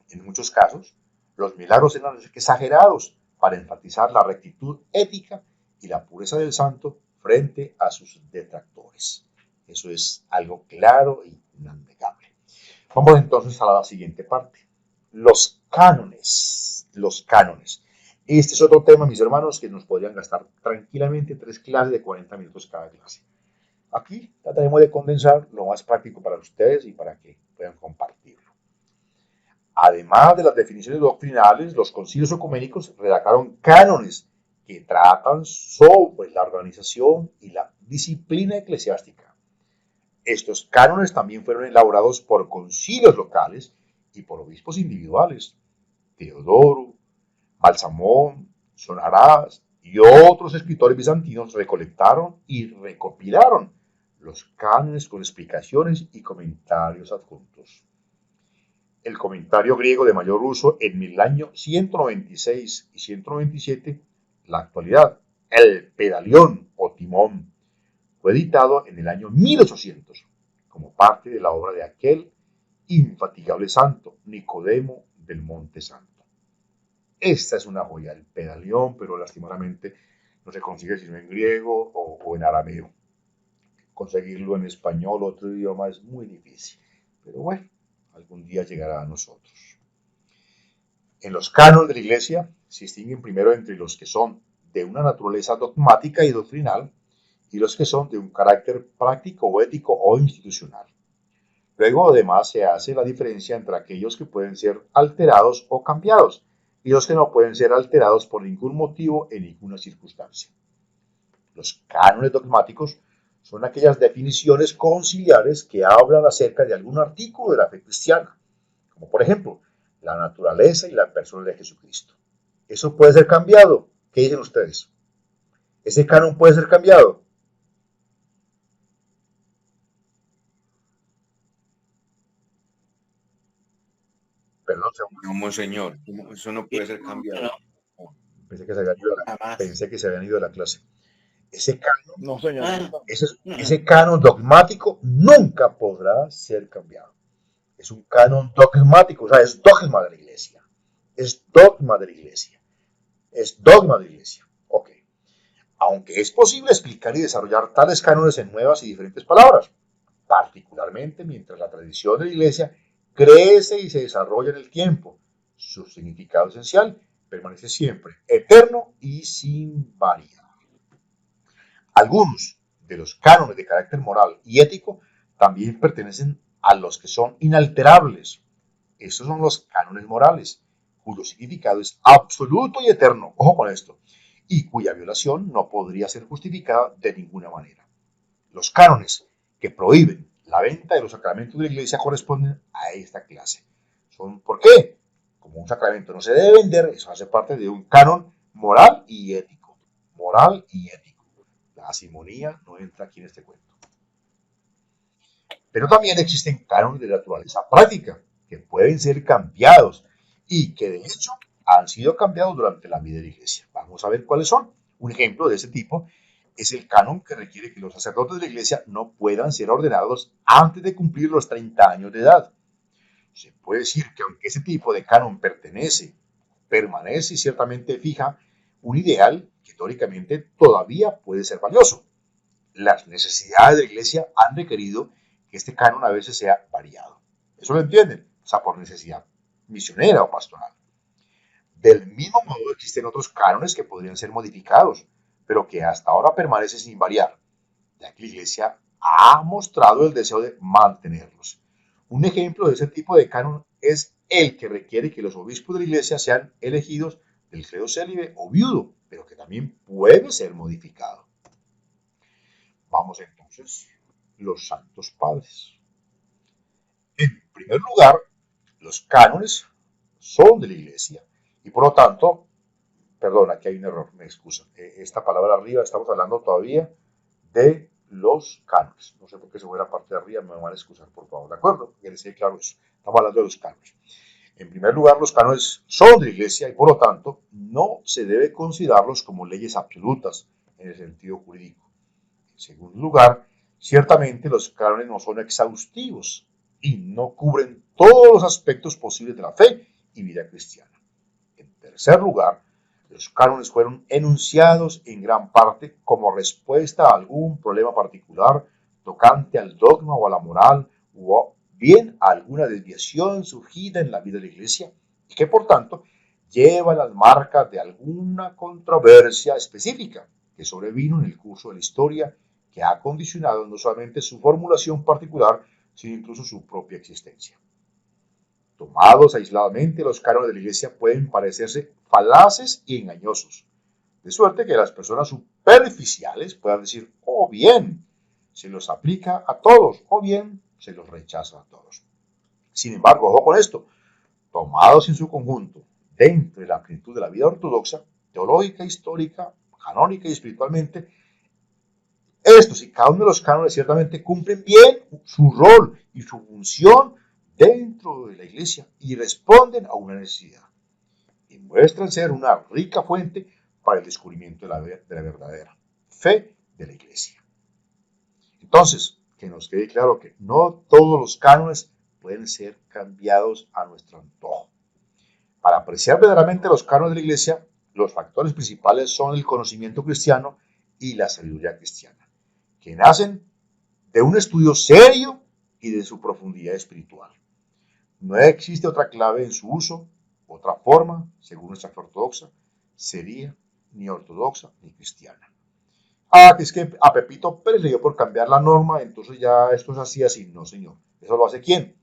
En muchos casos, los milagros eran exagerados para enfatizar la rectitud ética y la pureza del santo frente a sus detractores. Eso es algo claro y innegable. Vamos entonces a la siguiente parte. Los cánones. Los cánones. Este es otro tema, mis hermanos, que nos podrían gastar tranquilamente 3 clases de 40 minutos cada clase. Aquí trataremos de condensar lo más práctico para ustedes y para que puedan compartirlo. Además de las definiciones doctrinales, los concilios ecuménicos redactaron cánones que tratan sobre la organización y la disciplina eclesiástica. Estos cánones también fueron elaborados por concilios locales y por obispos individuales. Teodoro, Balsamón, Sonarás y otros escritores bizantinos recolectaron y recopilaron los cánones con explicaciones y comentarios adjuntos. El comentario griego de mayor uso en el año 196 y 197, la actualidad, el Pedalión o Timón, fue editado en el año 1800 como parte de la obra de aquel infatigable santo, Nicodemo del Monte Santo. Esta es una joya, el Pedalión, pero lastimosamente no se consigue sino en griego o en arameo. Conseguirlo en español o otro idioma es muy difícil, pero bueno, algún día llegará a nosotros. En los cánones de la Iglesia se distinguen primero entre los que son de una naturaleza dogmática y doctrinal y los que son de un carácter práctico o ético o institucional. Luego, además, se hace la diferencia entre aquellos que pueden ser alterados o cambiados y los que no pueden ser alterados por ningún motivo en ninguna circunstancia. Los cánones dogmáticos son aquellas definiciones conciliares que hablan acerca de algún artículo de la fe cristiana, como por ejemplo, la naturaleza y la persona de Jesucristo. ¿Eso puede ser cambiado? ¿Qué dicen ustedes? ¿Ese canon puede ser cambiado? Perdón, No, monseñor, eso no puede ser cambiado. pensé que se habían ido pensé que se habían ido de la clase. Ese canon, No, señor. ese canon dogmático nunca podrá ser cambiado. Es un canon dogmático, o sea, es dogma de la iglesia. Es dogma de la iglesia. Es dogma de la iglesia. Ok. Aunque es posible explicar y desarrollar tales cánones en nuevas y diferentes palabras, particularmente mientras la tradición de la iglesia crece y se desarrolla en el tiempo. Su significado esencial permanece siempre eterno y sin variar. Algunos de los cánones de carácter moral y ético también pertenecen a los que son inalterables. Estos son los cánones morales, cuyo significado es absoluto y eterno, ojo con esto, y cuya violación no podría ser justificada de ninguna manera. Los cánones que prohíben la venta de los sacramentos de la iglesia corresponden a esta clase. ¿Por qué? Como un sacramento no se debe vender, eso hace parte de un canon moral y ético. Moral y ético. La simonía no entra aquí en este cuento. Pero también existen cánones de naturaleza práctica que pueden ser cambiados y que de hecho han sido cambiados durante la vida de la iglesia. Vamos a ver cuáles son. Un ejemplo de ese tipo es el canon que requiere que los sacerdotes de la iglesia no puedan ser ordenados antes de cumplir los 30 años de edad. Se puede decir que aunque ese tipo de canon permanece y ciertamente fija un ideal que teóricamente todavía puede ser valioso. Las necesidades de la iglesia han requerido que este canon a veces sea variado. ¿Eso lo entienden? O sea, por necesidad misionera o pastoral. Del mismo modo existen otros cánones que podrían ser modificados, pero que hasta ahora permanecen sin variar, ya que la iglesia ha mostrado el deseo de mantenerlos. Un ejemplo de ese tipo de canon es el que requiere que los obispos de la iglesia sean elegidos del clero célibe o viudo, pero que también puede ser modificado. Vamos entonces, los santos padres. En primer lugar, los cánones son de la iglesia y por lo tanto, perdón, aquí hay un error, me excusa. Esta palabra arriba, estamos hablando todavía de los cánones. No sé por qué se fue la parte de arriba, me van a excusar, por favor, ¿de acuerdo? Que les quede claro eso. Estamos hablando de los cánones. En primer lugar, los cánones son de la iglesia y por lo tanto no se debe considerarlos como leyes absolutas en el sentido jurídico. En segundo lugar, ciertamente los cánones no son exhaustivos y no cubren todos los aspectos posibles de la fe y vida cristiana. En tercer lugar, los cánones fueron enunciados en gran parte como respuesta a algún problema particular tocante al dogma o a la moral o bien a alguna desviación surgida en la vida de la iglesia y que por tanto lleva las marcas de alguna controversia específica que sobrevino en el curso de la historia que ha condicionado no solamente su formulación particular, sino incluso su propia existencia. Tomados aisladamente, los cánones de la iglesia pueden parecerse falaces y engañosos, de suerte que las personas superficiales puedan decir, oh bien, se los aplica a todos, o bien se los rechaza a todos. Sin embargo, ojo con esto, tomados en su conjunto, dentro de la plenitud de la vida ortodoxa, teológica, histórica, canónica y espiritualmente, estos y cada uno de los cánones ciertamente cumplen bien su rol y su función dentro de la iglesia y responden a una necesidad y muestran ser una rica fuente para el descubrimiento de la verdadera fe de la iglesia. Entonces, que nos quede claro que no todos los cánones pueden ser cambiados a nuestro antojo. Para apreciar verdaderamente los cánones de la iglesia, los factores principales son el conocimiento cristiano y la sabiduría cristiana, que nacen de un estudio serio y de su profundidad espiritual. No existe otra clave en su uso, otra forma, según nuestra fe ortodoxa, sería ni ortodoxa ni cristiana. Ah, que es que a Pepito Pérez le dio por cambiar la norma, entonces ya esto es así. No, señor. ¿Eso lo hace quién?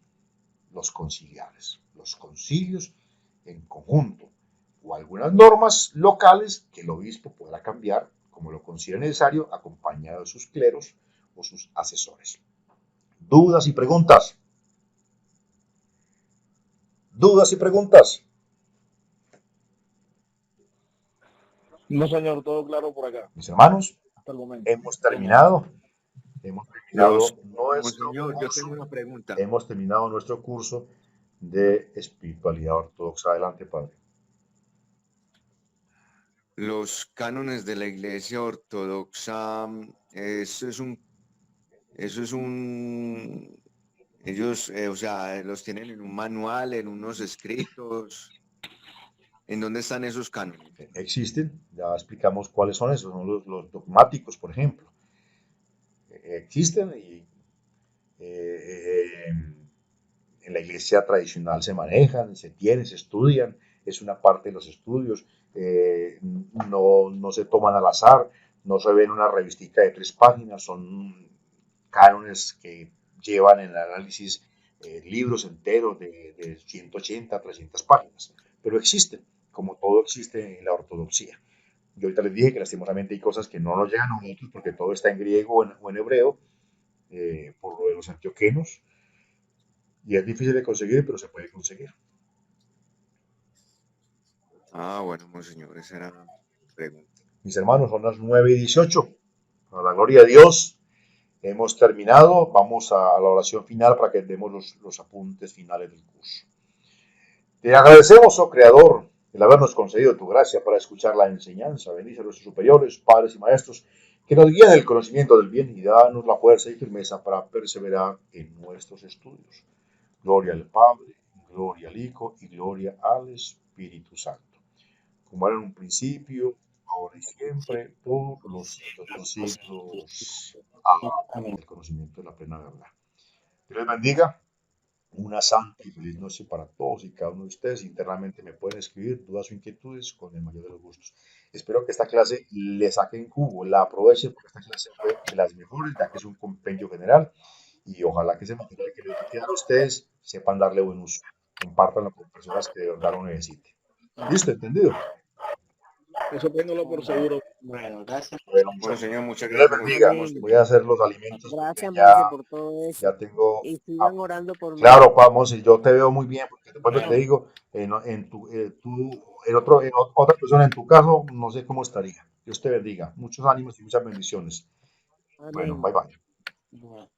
Los conciliares, los concilios en conjunto, o algunas normas locales que el obispo podrá cambiar como lo considere necesario, acompañado de sus cleros o sus asesores. ¿Dudas y preguntas? ¿Dudas y preguntas? No, señor, todo claro por acá, Mis hermanos, hasta el momento. hemos terminado Monseñor, yo tengo una pregunta. hemos terminado nuestro curso de espiritualidad ortodoxa. Adelante, Padre. Los cánones de la Iglesia Ortodoxa, ellos, o sea, los tienen en un manual, en unos escritos. ¿En dónde están esos cánones? Existen, ya explicamos cuáles son esos, son los dogmáticos, por ejemplo. Existen y en la iglesia tradicional se manejan, se tienen, se estudian, es una parte de los estudios, no se toman al azar, no se ven una revistica de 3 páginas, son cánones que llevan en el análisis libros enteros de 180, 300 páginas, pero existen, como todo existe en la ortodoxia. Yo ahorita les dije que lastimosamente hay cosas que no nos llegan a nosotros porque todo está en griego o en hebreo, por lo de los antioquenos, y es difícil de conseguir, pero se puede conseguir. Ah, bueno, monseñor, esa era la pregunta. Mis hermanos, son las 9:18. Para la gloria de Dios, hemos terminado. Vamos a la oración final para que demos los apuntes finales del curso. Te agradecemos, oh Creador, el habernos concedido tu gracia para escuchar la enseñanza. Bendice a nuestros superiores, padres y maestros, que nos guían en el conocimiento del bien y danos la fuerza y firmeza para perseverar en nuestros estudios. Gloria al Padre, gloria al Hijo y gloria al Espíritu Santo. Como era en un principio, ahora y siempre, por los siglos de los siglos. Amén. El conocimiento de la plena verdad. Dios les bendiga. Una santa y feliz noche para todos y cada uno de ustedes. Internamente me pueden escribir dudas o inquietudes con el mayor de los gustos. Espero que esta clase le saquen jugo, la aprovechen, porque esta clase fue de las mejores, ya que es un compendio general. Y ojalá que ese material que les va a quedar a ustedes sepan darle buen uso. Compártanlo con personas que de verdad lo necesiten. ¿Listo? ¿Entendido? Eso téngalo por seguro. Bueno, gracias. Bueno, Bueno, señor, muchas Dios les gracias. bendiga. Amén. Voy a hacer los alimentos porque Gracias, Monse, por todo eso. ya tengo. Y sigan orando por mí. Claro, vamos, yo te veo muy bien, porque después te Bueno. digo, otra persona en tu caso, no sé cómo estaría. Dios te bendiga. Muchos ánimos y muchas bendiciones. Bueno, Amén. bye bye. Bueno.